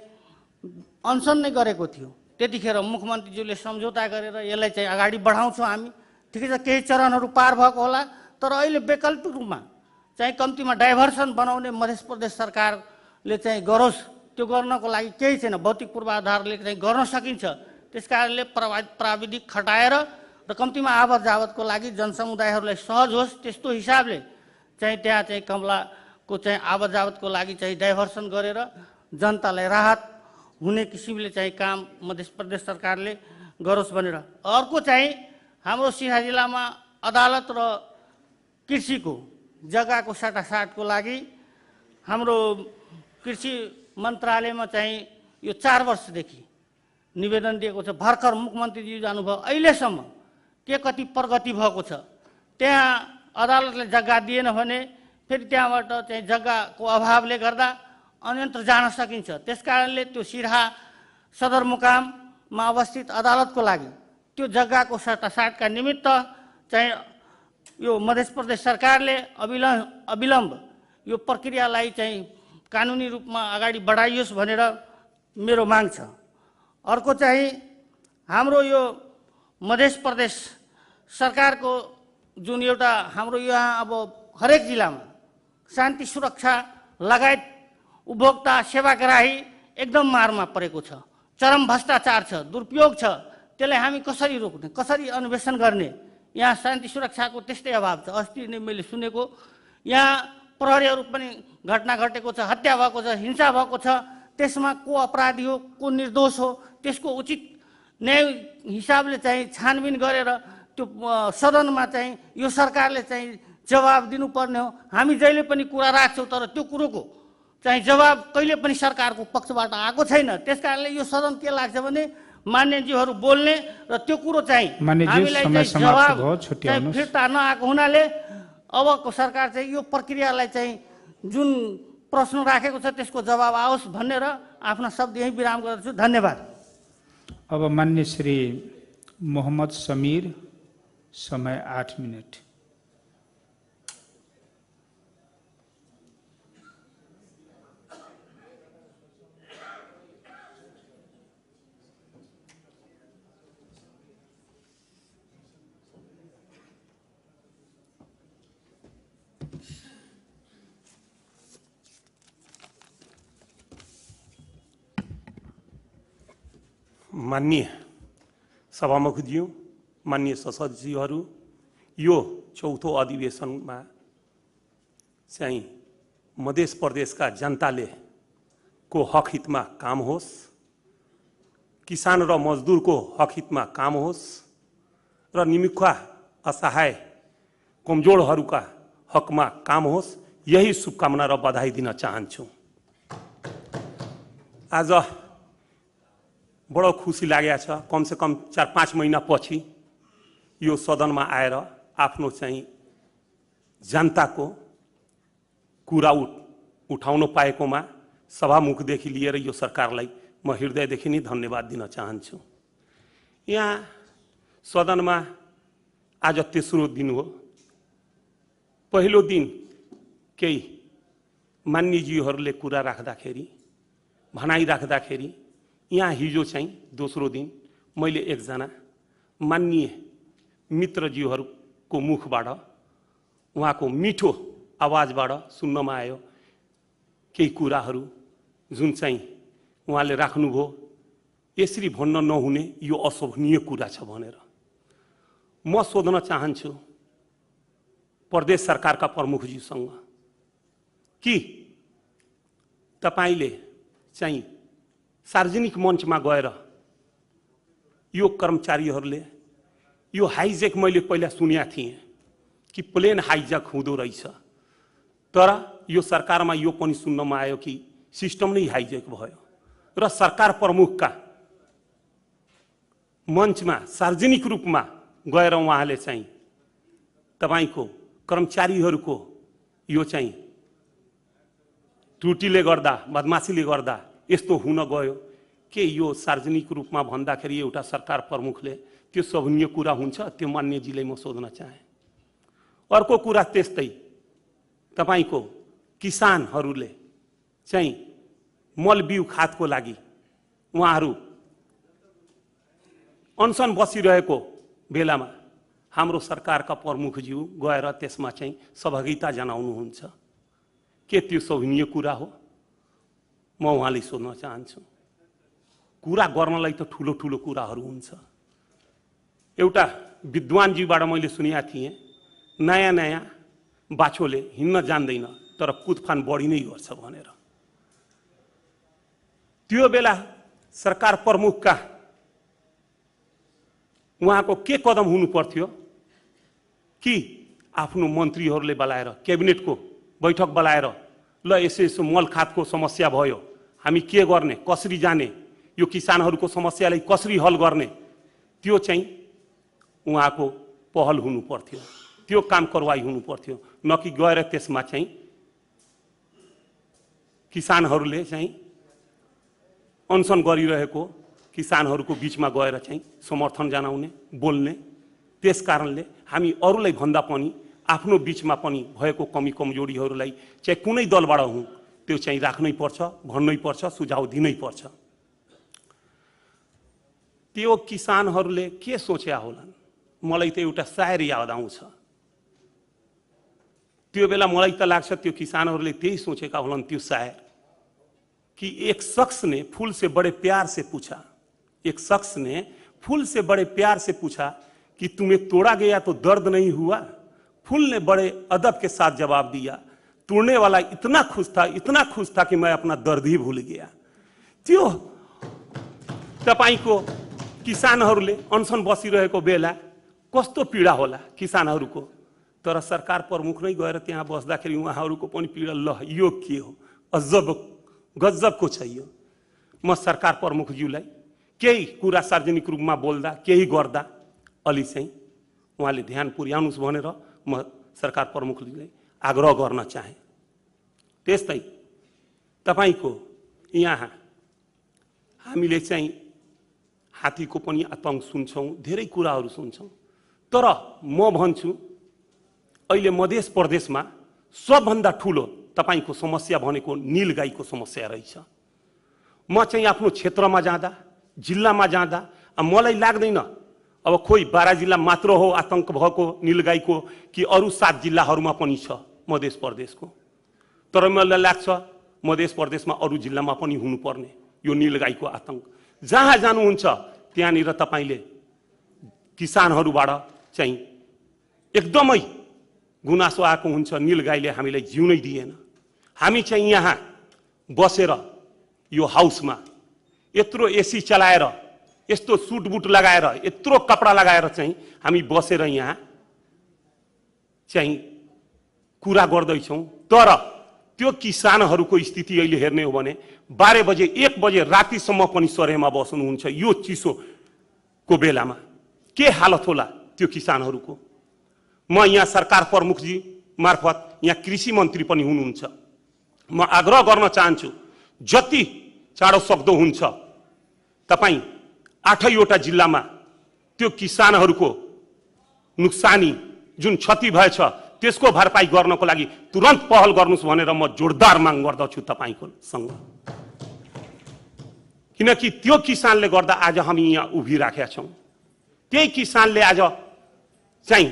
अनसन नै गरेको थियो। त्यतिखेर मुख्यमन्त्रीज्यूले सम्झौता गरेर यसलाई चाहिँ अगाडि बढाउँछौँ हामी, ठिकै छ केही चरणहरू पार भएको होला, तर अहिले वैकल्पिक रूपमा चाहिँ कम्तीमा डाइभर्सन बनाउने मध्य प्रदेश सरकारले चाहिँ गरोस्। त्यो गर्नको लागि केही छैन, भौतिक पूर्वाधारले चाहिँ गर्न सकिन्छ। त्यसकारणले प्राविधिक खटाएर र कम्तीमा आवत जावतको लागि जनसमुदायहरूलाई सहज होस् त्यस्तो हिसाबले चाहिँ त्यहाँ चाहिँ कमलाको चाहिँ आवत जावतको लागि चाहिँ डाइभर्सन गरेर जनतालाई राहत हुने किसिमले चाहिँ काम मध्य प्रदेश सरकारले गरोस् भनेर। अर्को चाहिँ हाम्रो सिराहा जिल्लामा अदालत र कृषिको जग्गाको साटासाटको लागि हाम्रो कृषि मन्त्रालयमा चाहिँ यो 4 वर्षदेखि निवेदन दिएको छ। भर्खर मुख्यमन्त्रीजी जानुभयो, अहिलेसम्म के कति प्रगति भएको छ? त्यहाँ अदालतले जग्गा दिएन भने फेरि त्यहाँबाट चाहिँ जग्गाको अभावले गर्दा अन्यत्र जान सकिन्छ। त्यसकारणले त्यो सिराहा सदरमुकाममा अवस्थित अदालतको लागि त्यो जग्गाको साटासाटका निमित्त चाहिँ यो मध्य प्रदेश सरकारले अविलम्ब यो प्रक्रियालाई चाहिँ कानुनी रूपमा अगाडि बढाइयोस् भनेर मेरो माग छ। अर्को चाहिँ हाम्रो यो मध्य प्रदेश सरकारको जुन एउटा हाम्रो यहाँ अब हरेक जिल्लामा शान्ति सुरक्षा लगायत उपभोक्ता सेवाग्राही एकदम मारमा परेको छ, चरम भ्रष्टाचार छ, दुरुपयोग छ। त्यसलाई हामी कसरी रोक्ने, कसरी अन्वेषण गर्ने? यहाँ शान्ति सुरक्षाको त्यस्तै अभाव छ। अस्ति नै मैले सुनेको यहाँ प्रहरीहरू पनि घटना घटेको छ, हत्या भएको छ, हिंसा भएको छ। त्यसमा को अपराधी हो, को निर्दोष हो, त्यसको उचित न्याय हिसाबले चाहिँ छानबिन गरेर त्यो सदनमा चाहिँ यो सरकारले चाहिँ जवाब दिनुपर्ने हो। हामी जहिले पनि कुरा राख्छौँ तर त्यो कुरोको चाहिँ जवाब कहिले पनि सरकारको पक्षबाट आएको छैन। त्यसकारणले यो सदन के लाग्छ भने मान्यज्यूहरू बोल्ने र त्यो कुरो चाहिँ हामीलाई जवाब फिर्ता नआएको हुनाले अबको सरकार चाहिँ यो प्रक्रियालाई चाहिँ जुन प्रश्न राखेको छ त्यसको जवाब आओस् भनेर आफ्ना शब्द यही विराम गर्दछु। धन्यवाद। अब मान्य श्री मोहम्मद समीर, समय 8 मिनट। माननीय सभामुखज्यू, माननीय सदस्यहरू, यो चौथो अधिवेशनमा चाहिँ मध्य प्रदेशका जनताले को हक हितमा काम होस्, किसान र मजदुरको हक हितमा काम होस् र निमुखा असहाय कमजोरहरूका हकमा काम होस्, यही शुभकामना र बधाई दिन चाहन्छु। आज बडो खुसी लागेको छ, कमसेकम 4-5 महिना पछि यो सदनमा आएर आफ्नो चाहिँ जनताको कुरा उठाउन पाएकोमा सभामुखदेखि लिएर यो सरकारलाई म हृदयदेखि नै धन्यवाद दिन चाहन्छु। यहाँ सदनमा आज तेस्रो दिन हो। पहिलो दिन केही मान्यज्यूहरूले कुरा राख्दाखेरि भनाइ राख्दाखेरि यहाँ हिजो चाहिँ दोस्रो दिन मैले एकजना माननीय मित्रज्यूहरूको मुखबाट उहाँको मिठो आवाजबाट सुन्नमा आयो केही कुराहरू जुन चाहिँ उहाँले राख्नुभयो यसरी भन्न नहुने यो अशोभनीय कुरा छ भनेर म सोध्न चाहन्छु प्रदेश सरकारका प्रमुखज्यूसँग कि तपाईले चाहिँ सार्वजनिक मञ्चमा गएर यो कर्मचारीहरूले यो हाइजेक मैले पहिला सुनेका थिएँ कि प्लेन हाइजेक हुँदो रहेछ, तर यो सरकारमा यो पनि सुन्नमा आयो कि सिस्टम नै हाइजेक भयो र सरकार प्रमुखका मञ्चमा सार्वजनिक रूपमा गएर उहाँले चाहिँ तपाईको कर्मचारीहरूको यो चाहिँ त्रुटिले गर्दा बदमाशीले गर्दा यस्तो हुन गयो के यो सार्वजनिक रूपमा भन्दाखेरि एउटा सरकार प्रमुखले त्यो शोभनीय कुरा हुन्छ? त्यो मान्यजीलाई म सोध्न चाहे। अर्को कुरा त्यस्तै तपाईको किसानहरूले चाहिँ मल बिउ खादको लागि उहाँहरू अनसन बसिरहेको बेलामा हाम्रो सरकारका प्रमुखज्यू गएर त्यसमा चाहिँ सहभागिता जनाउनुहुन्छ के त्यो शोभनीय कुरा हो? म उहाँले सोध्न चाहन्छु। कुरा गर्नलाई त ठुलो ठुलो कुराहरू हुन्छ। एउटा विद्वानजीबाट मैले सुनेका थिएँ नयाँ नयाँ बाछोले हिँड्न जान्दैन तर कुदफान बढी नै गर्छ भनेर। त्यो बेला सरकार प्रमुखका उहाँको के कदम हुनु पर्थ्यो कि आफ्नो मन्त्रीहरूले बोलाएर क्याबिनेटको बैठक बोलाएर ल यसो यसो मल खादको समस्या भयो, हामी के गर्ने, कसरी जाने, यो किसानहरूको समस्यालाई कसरी हल गर्ने, त्यो चाहिँ उहाँको पहल हुनु पर्थ्यो, त्यो काम कारवाही हुनु पर्थ्यो। न कि गएर त्यसमा चाहिँ किसानहरूले चाहिँ अनसन गरिरहेको किसानहरूको बीचमा गएर चाहिँ समर्थन जनाउने बोल्ने। त्यस कारणले हामी अरूलाई भन्दा पनि आफ्नो बीचमा पनि भएको कमी कमजोरीहरूलाई चाहे कुनै दलबाट हुँ त्यो चाहिँ राख्नै पर्छ, भन्नै पर्छ, सुझाव दिनै पर्छ। त्यो किसानहरूले के सोचे होलान्? मलाई त एउटा शायर याद आउँछ। त्यो बेला मलाई त लाग्छ त्यो किसानहरूले त्यही सोचेका होलान् त्यो शायर कि एक शख्स ने फूल से बड़े प्यार से पूछा, एक शख्स ने फूल से बड़े प्यार से पूछा कि तुम्हें तोड़ा गया तो दर्द नहीं हुआ? फूल ने बड़े अदब के साथ जवाब दिया, तोड़ने वाला इतना खुश था कि मैं अपना दर्द ही भूल गया। त्यो तपाईको किसानहरूले अनसन बसिरहेको बेला कस्तो पीडा होला किसानहरूको, तर सरकार प्रमुख नै गएर त्यहाँ बस्दाखेरि उहाँहरूको पनि पीडा ल यो के हो, अजब गजबको छ यो। म सरकार प्रमुखज्यूलाई केही कुरा सार्वजनिक रूपमा बोल्दा केही गर्दा अलि चाहिँ उहाँले ध्यान पुर्याउनुहोस् भनेर म सरकार प्रमुखज्यूलाई आग्रह गर्न चाहे। त्यस्तै तपाईको यहाँ हामीले चाहिँ हात्तीको पनि आतंक सुन्छौँ, धेरै कुराहरू सुन्छौँ, तर म भन्छु अहिले मध्य प्रदेशमा सबभन्दा ठुलो तपाईको समस्या भनेको नीलगाईको समस्या रहेछ। म चाहिँ आफ्नो क्षेत्रमा जाँदा जिल्लामा जाँदा मलाई लाग्दैन अब खोइ बारा जिल्ला मात्र हो आतंक भएको नीलगाईको कि अरू 7 जिल्लाहरूमा पनि छ मध्य प्रदेशको, तर मलाई लाग्छ मध्य प्रदेशमा अरू जिल्लामा पनि हुनुपर्ने यो नीलगाईको आतंक। जहाँ जानुहुन्छ त्यहाँनिर तपाईले किसानहरूबाट चाहिँ एकदमै गुनासो आएको हुन्छ, नीलगाईले हामीलाई जिउनै दिएन। हामी चाहिँ यहाँ बसेर यो हाउसमा यत्रो एसी चलाएर यस्तो सुटबुट लगाएर यत्रो कपडा लगाएर चाहिँ हामी बसेर यहाँ चाहिँ कुरा गर्दैछौँ, तर त्यो किसानहरूको स्थिति अहिले हेर्ने हो भने 12 बजे 1 बजे रातिसम्म पनि सरेमा बस्नुहुन्छ यो चिसोको बेलामा। के हालत होला त्यो किसानहरूको? म यहाँ सरकार प्रमुखजी मार्फत यहाँ कृषि मन्त्री पनि हुनुहुन्छ। म आग्रह गर्न चाहन्छु जति चाँडो सक्दो हुन्छ तपाईँ 8वटा जिल्लामा त्यो किसानहरूको नुक्सानी जुन क्षति भएछ त्यसको भरपाई गर्नको लागि तुरन्त पहल गर्नुस् भनेर म जोरदार माग गर्दछु तपाईको सँग। किनकि त्यो किसानले गर्दा आज हामी यहाँ उभिराखेका छौँ, त्यही किसानले आज चाहिँ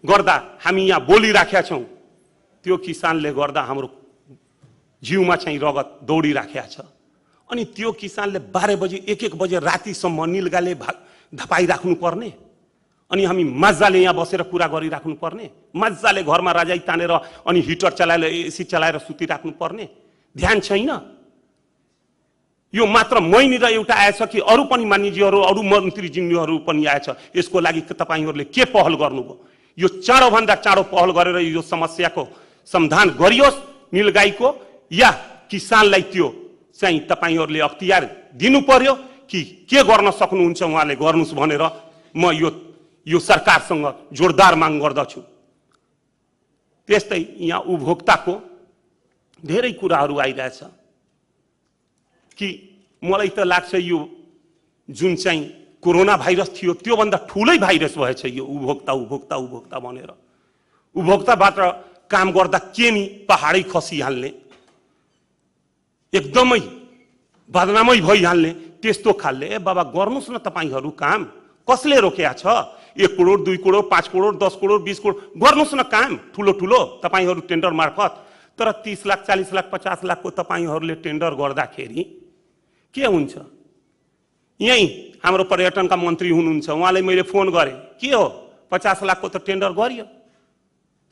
गर्दा हामी यहाँ बोलिराखेका छौँ, त्यो किसानले गर्दा हाम्रो जिउमा चाहिँ रगत दौडिराखेका छ। अनि त्यो किसानले 12 बजे 1-1 बजे रातिसम्म निलगाले धपाइराख्नु पर्ने, अनि हामी मजाले यहाँ बसेर कुरा गरिराख्नु पर्ने, मजाले घरमा राजाई तानेर अनि हिटर चलाएर एसी चलाएर सुतिराख्नु पर्ने, ध्यान छैन। यो मात्र मैनिर एउटा आएछ कि अरू पनि मान्यजीहरू अरू मन्त्रीज्यूहरू पनि आएछ? यसको लागि तपाईहरूले के पहल गर्नुभयो? यो चाँडोभन्दा चाँडो पहल गरेर यो समस्याको समाधान गरियोस् निलगाईको, या किसानलाई त्यो चाहिँ तपाईहरूले अख्तियार दिनु पर्यो कि के गर्न सक्नुहुन्छ उहाँले गर्नुस् भनेर म यो सरकारसँग जोरदार माग गर्दछु। त्यस्तै यहाँ उपभोक्ताको धेरै कुराहरू आइरहेछ कि मलाई त लाग्छ यो जुन चाहिँ कोरोना भाइरस थियो त्योभन्दा ठुलै भाइरस भएछ यो उपभोक्ता भनेर। उपभोक्ताबाट काम गर्दा के नि पहाडै खसिहाल्ने, एकदमै बदनामै भइहाल्ने त्यस्तो खालले। ए बाबा गर्नुस् न तपाईहरू काम, कसले रोकेका छ? 1 करोड 2 करोड 5 करोड 10 करोड 20 करोड गर्नुस् न काम ठुलो ठुलो तपाईहरू टेन्डर मार्फत। तर 30 लाख 40 लाख 50 लाखको तपाईहरूले टेन्डर गर्दाखेरि के हुन्छ? यही हाम्रो पर्यटनका मन्त्री हुनुहुन्छ, उहाँलाई मैले फोन गरेँ, के हो 50 लाखको त टेन्डर गरियो,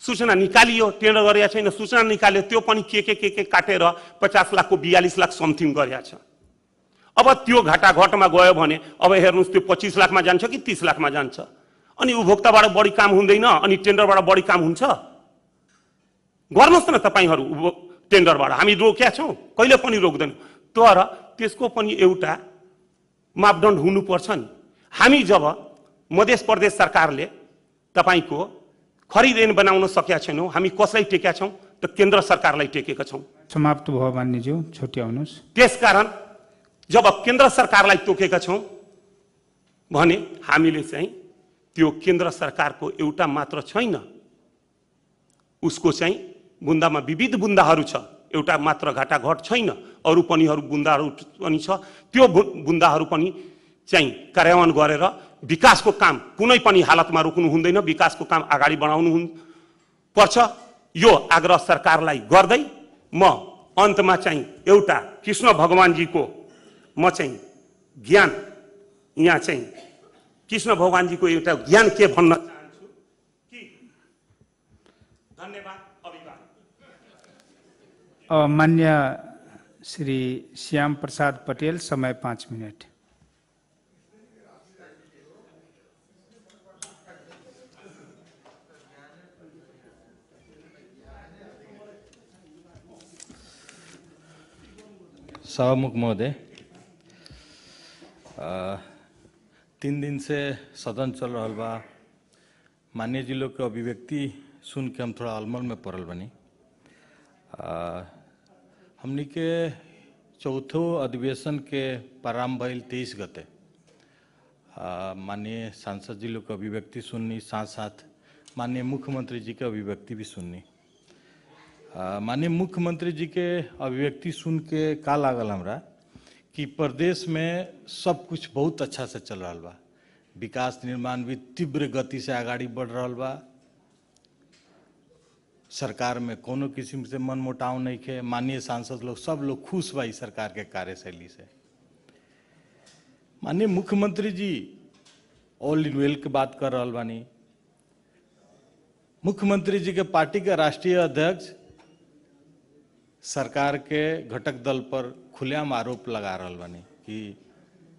सूचना निकालियो, टेन्डर गरेका छैन, सूचना निकाल्यो, त्यो पनि के काटेर 50 लाखको 42 लाख समथिङ गरेका छ। अब त्यो घाटाघटमा गयो भने अब हेर्नुहोस् त्यो 25 लाखमा जान्छ कि 30 लाखमा जान्छ। अनि उपभोक्ताबाट बढी काम हुँदैन अनि टेन्डरबाट बढी काम हुन्छ? गर्नुहोस् न तपाईहरू टेन्डरबाट, हामी रोकेका छौँ, कहिले पनि रोक्दैनौँ, तर त्यसको पनि एउटा मापदण्ड हुनुपर्छ नि। हामी जब मध्य प्रदेश सरकारले तपाईको खरिद ऐन बनाउन सकेका छैनौँ, हामी कसलाई टेकेका छौँ त? केन्द्र सरकारलाई टेकेका छौँ। समाप्त भयो मान्यज्यू, छुट्याउनुहोस्। त्यसकारण जब केन्द्र सरकारलाई तोकेका छौँ भने हामीले चाहिँ त्यो केन्द्र सरकारको एउटा मात्र छैन, उसको चाहिँ बुन्दामा विविध बुन्दाहरू छ, एउटा मात्र घाटाघट छैन, अरू पनि बुन्दाहरू पनि छ। त्यो बुन्दाहरू पनि चाहिँ कार्यान्वयन गरेर विकासको काम कुनै पनि हालतमा रोक्नु हुँदैन, विकासको काम अगाडि बढाउनु पर्छ। यो आग्रह सरकारलाई गर्दै म अन्तमा चाहिँ एउटा कृष्ण भगवानजीको म चाहिँ ज्ञान यहाँ चाहिँ कृष्ण भगवानजीको एउटा ज्ञान के भन्न चाहन्छु कि धन्यवाद, अभिवादन। मान्य श्री श्याम प्रसाद पटेल, समय 5 मिनट। सभामुख महोदय, 3 दिन से सदन चल रहा बा, मान्य जी लोग के अभिव्यक्ति सुन के हम थोड़ा अलमल में पड़ल बनी। हमनी के चौथो अधिवेशन के प्रारंभ भइल 23 गते माननीय सांसद जी लोग के अभिव्यक्ति सुननी, साथ साथ माननीय मुख्यमंत्री जी के अभिव्यक्ति भी सुननी। माननीय मुख्यमंत्री जी के अभिव्यक्ति सुन के का लागल हमरा कि प्रदेश में सब कुछ बहुत अच्छा से चल रहा बा, विकास निर्माण भी तीव्र गति से आगाड़ी बढ़ रहा बा, सरकार में कोनो किस्म से मन मुटाव नहीं के, माननीय सांसद लोग सब लोग खुश बा सरकार के कार्यशैली से। माननीय मुख्यमंत्री जी ऑल इन वेल की बात कर रहा बानी। मुख्यमंत्री जी के पार्टी के राष्ट्रीय अध्यक्ष सरकार के घटक दल पर खुलेआम आरोप लगा रहा बानी कि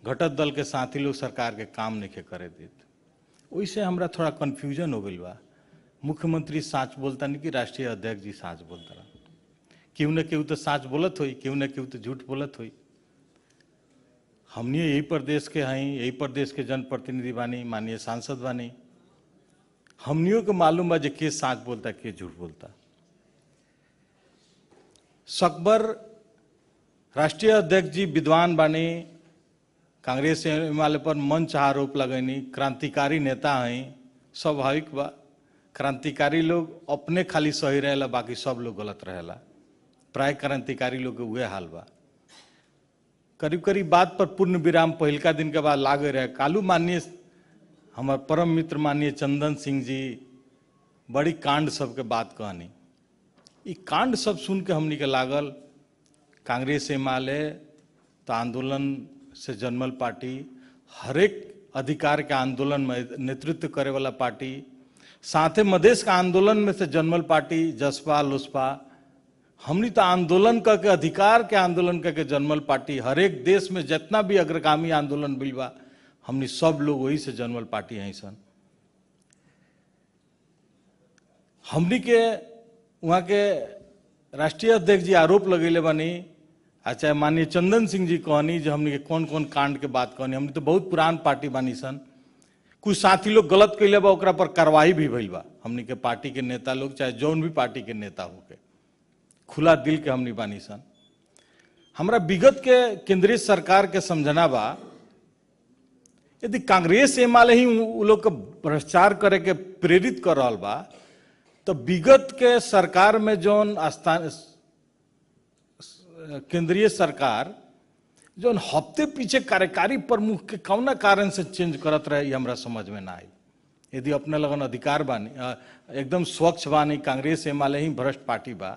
घटक दल के साथी लोग सरकार के काम नहीं करे देत। वैसे हमरा थोड़ा कंफ्यूजन हो गई बा, मुख्यमंत्री साच बोलता नहीं कि राष्ट्रीय अध्यक्ष जी साच बोलता रहा। क्यों न क्यों तो साच बोलत हुई, क्यों न क्यों तो झूठ बोलत हुई। हमने यही प्रदेश के हैं, यही प्रदेश के जनप्रतिनिधि बानी, माननीय सांसद बानी, हमनियों को मालूम बा जे के साच बोलता के झूठ बोलता। सकबर राष्ट्रीय अध्यक्ष जी विद्वान बानी, कांग्रेस एमाले पर मंच आरोप लगैनी, क्रांतिकारी नेता हैं, स्वाभाविक बा। क्रांतिकारी लोग अपने खाली सही रहेला, बाकी सब लोग गलत रहेला। प्राय क्रांतिकारी लोग के उहे हाल बा। करीब करीब बात पर पूर्ण विराम पहिलका दिन के बाद लागे रहे। कालू माननीय हमार परम मित्र माननीय चंदन सिंह जी बड़ी कांड सब के बात कहनी। ई कांड सब सुन के हमनी के लागल कांग्रेस एमाले तो आंदोलन से जन्मल पार्टी, हरेक अधिकार के आंदोलन में नेतृत्व करे वाला पार्टी, साथे मधेश का आंदोलन में से जन्मल पार्टी जसपा लोसपा, हमनी तो आंदोलन करके अधिकार के आंदोलन करके जन्मल पार्टी। हरेक देश में जितना भी अग्रगामी आंदोलन बिल बा हमनी सब लोग वही से जन्मल पार्टी हैं सन। हमनी के वहाँ के राष्ट्रीय अध्यक्ष जी आरोप लगेले बानी, चाहे माननीय चंदन सिंह जी कहनी जो हमनी के कौन कौन कांड के बात कहनी। हमनी तो बहुत पुरान पार्टी बानी सन, कुछ साथी लोग गलत कैले बा ओकरा पर कार्रवाई भी भइल बा। हमनी के पार्टी के नेता लोग चाहे जौन भी पार्टी के नेता होके खुला दिल के हमनी बानी सन। हमरा विगत के केंद्रीय सरकार के समझना बा, यदि कांग्रेस एमाले ही उ लोग के भ्रष्टाचार करे के प्रेरित कर रहा बा, तो विगत के सरकार में जौन केंद्रीय सरकार जौन हफ्ते पीछे कार्यकारी प्रमुख के कौना कारण से चेंज करत रहे, ये हमरा समझ में ना आई। यदि अपने लगन अधिकार बानी, एकदम स्वच्छ बानी, कांग्रेस एमाले ही भ्रष्ट पार्टी बा,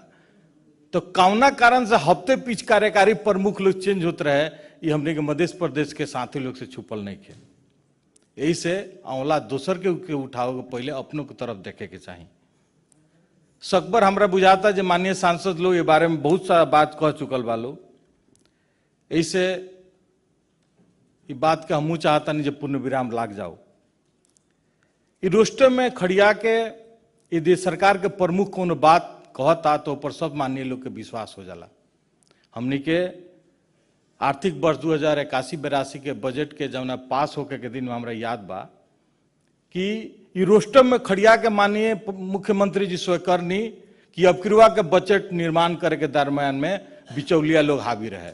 तो कौना कारण से हफ्ते पीछ कार्यकारी प्रमुख लोग चेंज होते रहे, ये हमने के मध्य प्रदेश के साथी लोग से छुपल नहीं खे। यही से औला दोसर के उठाओ पहले अपनों की तरफ देखे के चाहिए। सकबर हमरा बुझाता जो माननीय सांसद लोग ये बारे में बहुत सारा बात कह चुकल बा लोग, ऐसे ये बात के हमू चाहता नहीं जब पूर्ण विराम लाग जाओ। ये रोस्टर में खड़िया के यदि सरकार के प्रमुख कोनो बात कहता तो ऊपर सब माननीय लोग के विश्वास हो जाला। हमनी के आर्थिक वर्ष 2081-82 के बजट के जौना पास होके के दिन में हमरा याद बा कि ये रोस्टर में खड़िया के माननीय मुख्यमंत्री जी स्वीकारनी कि अब किरुआ के बजट निर्माण करे के दरमियान में बिचौलिया लोग हावी रहे।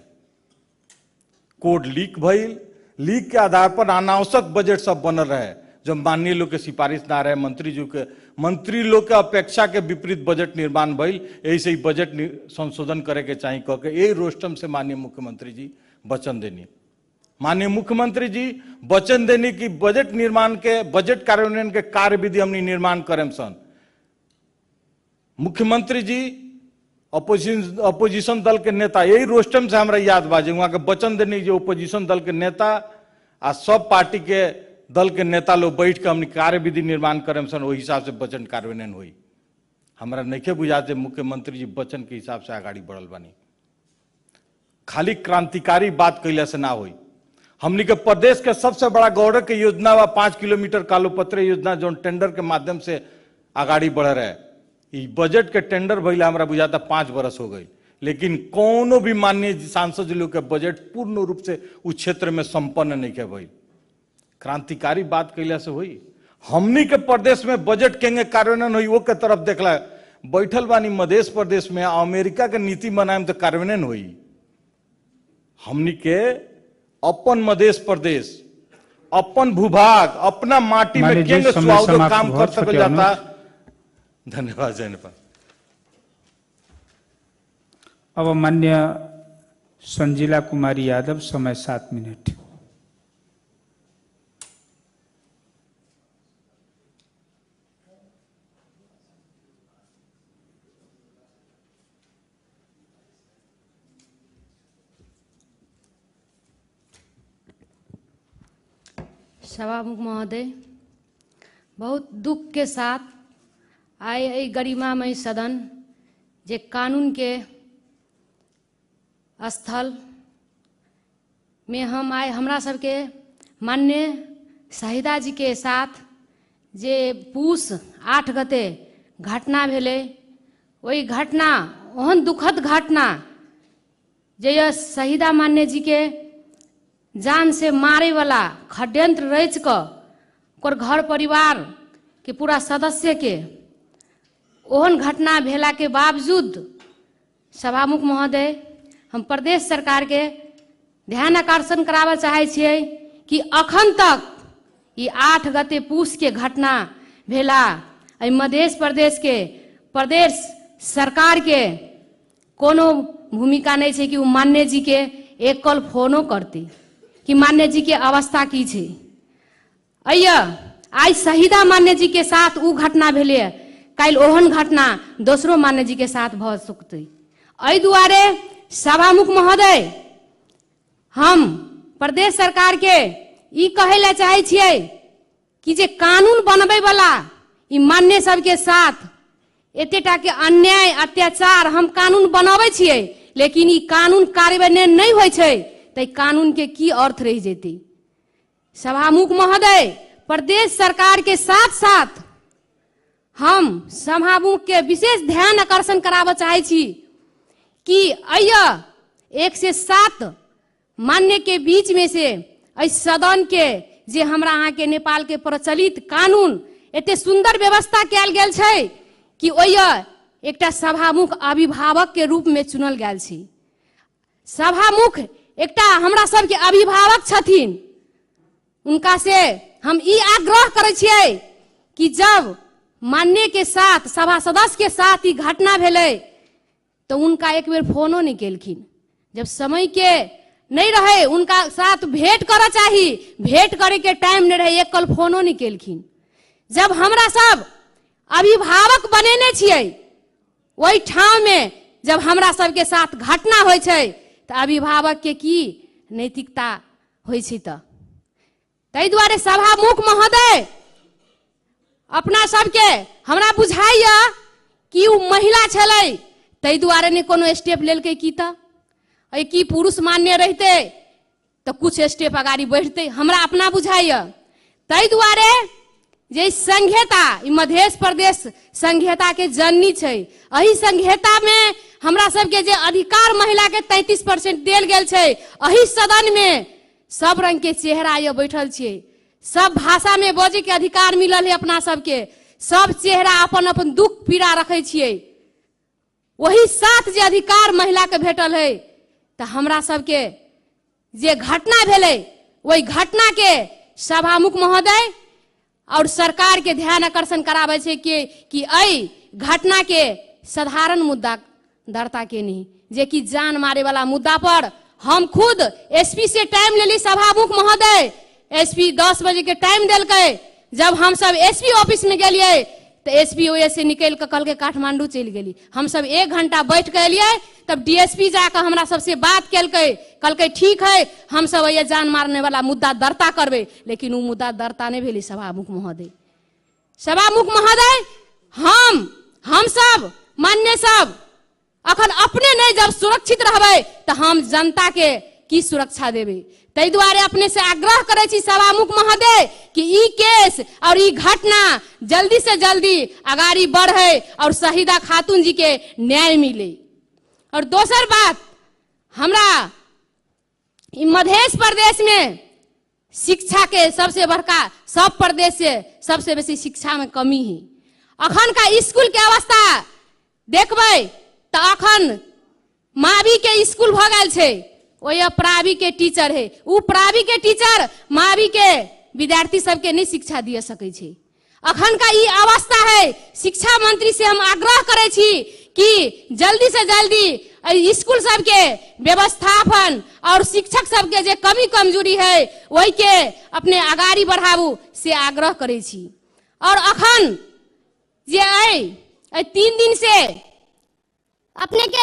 कोड लीक भइल, लीक के आधार पर अनावश्यक बजट सब बनल रहे जो माननीय लोग के सिफारिश ना रहे। मंत्री लोग के अपेक्षा के विपरीत बजट निर्माण भइल, यही से बजट संशोधन करे के चाहिए कह के यही रोस्टम से माननीय मुख्यमंत्री जी वचन देनी। माननीय मुख्यमंत्री जी वचन देनी कि बजट निर्माण के बजट कार्यान्वयन के कार्यविधि हमनी निर्माण करें सन। मुख्यमंत्री जी अपोजिशन दल के नेता, यही रोस्टम से हमरा याद बाजे वहां के वचन देनी जो अपोजिशन दल के नेता आ सब पार्टी के दल के नेता लोग बैठ के हमने कार्यविधि निर्माण करें सन, वही हिसाब से बजट कार्यान्वयन हुई। हमरा नहीं बुझाते मुख्यमंत्री जी वचन के हिसाब से आगाड़ी बढ़ल बानी। खाली क्रांतिकारी बात कैला से ना हुई। हमनी के प्रदेश के सबसे बड़ा गौरव के योजना व 5 किलोमीटर कालोपत्र योजना जो टेंडर के माध्यम से आगाड़ी बढ़ रहा है। बजट के टेंडर भइला हमरा बुझाता 5 बरस हो गई, लेकिन कोनो भी माननीय सांसद लोग के बजट पूर्ण रूप से उस क्षेत्र में संपन्न नहीं के भइल। क्रांतिकारी बात कैला से हुई। हमनी के प्रदेश में बजट केंगे कार्यान्वयन हुई वो के तरफ देखला बैठल बानी मध्य प्रदेश में अमेरिका के नीति बनाए तो कार्यान्वयन हुई। हमनी के अपन मध्य प्रदेश, अपन भूभाग, अपना माटी में केंगे स्वावलंबी काम कर सकल जाता। धन्यवाद जयनपाल। अब माननीय संजीला कुमारी यादव, समय 7 मिनट। सभामुख महोदय, बहुत दुख के साथ आए गरिमामय सदन जे कानून के स्थल में हम आए, हमरा सबके माननीय शहीदा जी के साथ जे पूस 8 गते घटना भेले, वही घटना ओहन दुखद घटना जे यह शहीदा मान्य जी के जान से मारे वाला षड्यंत्र रच कर घर परिवार के पूरा सदस्य के ओहन घटना भेला के बावजूद सभामुख महोदय हम प्रदेश सरकार के ध्यान आकर्षण कराबऽ चाहै छियै कि अखन तक ई 8 गते पूस के घटना भेला मध्य प्रदेश के प्रदेश सरकार के कोनो भूमिका नहीं है कि वो मान्य जी के एक कल फोनो करती कि मान्य जी के अवस्था की छै। आई शहीदा मान्य जी के साथ उ घटना भेले, कल ओहन घटना दोसरो मान्य जी के साथ भ सकते। एहि दुआरे सभामुख महोदय हम प्रदेश सरकार के ई कहे ला चाहे छियै कि जे कानून बनबे वाला ई मान्य सबके साथ एतेटा के अन्याय अत्याचार हम कानून बनाबै छियै, लेकिन ई कानून कार्यान्वयन नहीं होइ छै त कानून के की अर्थ रह जेतै। सभामुख महोदय प्रदेश सरकार के साथ साथ हम सभामुख के विशेष ध्यान आकर्षण कराबऽ चाहे छी कि 1 से 7 मान्य के बीच में से सदन के जे हमरा अहाँ के नेपाल के प्रचलित कानून एते सुंदर व्यवस्था कैल गेल छै कि एकटा सभामुख अभिभावक के रूप में चुनल गेल छै। सभामुख एकटा हमरा सब के अभिभावक छथिन, उनका से हम ई आग्रह करे छियै कि जब मान्य के साथ सभा सदस्य के साथ ई घटना भेलै तो उनका एक बेर फोनो नहीं केलखिन। जब समय के नहीं रहे उनका साथ भेंट कर चाही, भेंट करे के टाइम नहीं रहे, एक कल फोनो नहीं केलखिन। जब हमरा सब अभिभावक बनेने छियै वही ठाव में जब हमरा सब के साथ घटना होइ छै तो अभिभावक के की नैतिकता होइ छै। ताहि दुआरे सभामुख महोदय अपना सबके हमरा बुझाइया कि उ महिला छलै ताहि दुआरे ने कोनो स्टेप लेलकै की कि पुरुष मान्य रहते तो कुछ स्टेप आगाड़ी बढ़ते, हमरा अपना बुझाइया। ताहि दुआरे जे संहिता मध्य प्रदेश संहिता के जननी छै, एही संहिता में हमरा सबके जे अधिकार महिला के 33% देल गेल छै, एही सदन में सब रंग के चेहरा ये बैठल छियै, सब भाषा में बजे के अधिकार मिलल है अपना सबके, सब चेहरा अपन अपन दुख पीड़ा रखे छियै। वही साथ जे अधिकार महिला के भेटल है तो हमरा सबके जे घटना भेलै वही घटना के सभामुख महोदय और सरकार के ध्यान आकर्षण कराबै छै कि घटना के साधारण मुद्दा दरता के नहीं, जे कि जान मारे वाला मुद्दा पर हम खुद एसपी से टाइम लेली। सभामुख महोदय एसपी 10 बजे के टाइम देलकै, जब हम सब एसपी ऑफिस में गेलिए तो एसपी ओए से निकल के कल के काठमांडू चल गेली। हम सब 1 घंटा बैठ के एलिए, तब डीएसपी जाकर हमरा सबसे बात कहलकै ठीक है हम सब ये जान मारने वाला मुद्दा दर्ता करबे, लेकिन वो मुद्दा दर्ता नहीं भेली। सभामुख महोदय हम सब मान्य सब अखन अपने नहीं जब सुरक्षित रहबे तो हम जनता के की सुरक्षा देबे। ताहि दुआरे अपने से आग्रह करे छी सभामुख महोदय कि ई केस और ई घटना जल्दी से जल्दी आगाड़ी बढ़े और शहीदा खातून जी के न्याय मिले। और दोसर बात, हमरा मध्य प्रदेश में शिक्षा के सबसे बड़का सब प्रदेश से सबसे बेसी शिक्षा में कमी है। अखन का स्कूल के अवस्था देखबै तो अखन मावी के स्कूल भ गेल छै, ओया प्रावी के टीचर है, उ प्रावी के टीचर मावी के विद्यार्थी सबके नहीं शिक्षा दिए सकै छै। अखन का ई अवस्था है। शिक्षा मंत्री से हम आग्रह करे छी कि जल्दी से जल्दी स्कूल सबके व्यवस्थापन और शिक्षक सबके जे कमी कमजोरी है वही के अपने आगाड़ी बढ़ाबू से आग्रह करे छी। और अखन जे 3 दिन से अपने के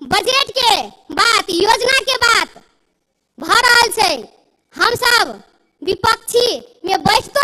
बजट के बात योजना के बात भ रहल छै, हम सब विपक्षी में बैठतो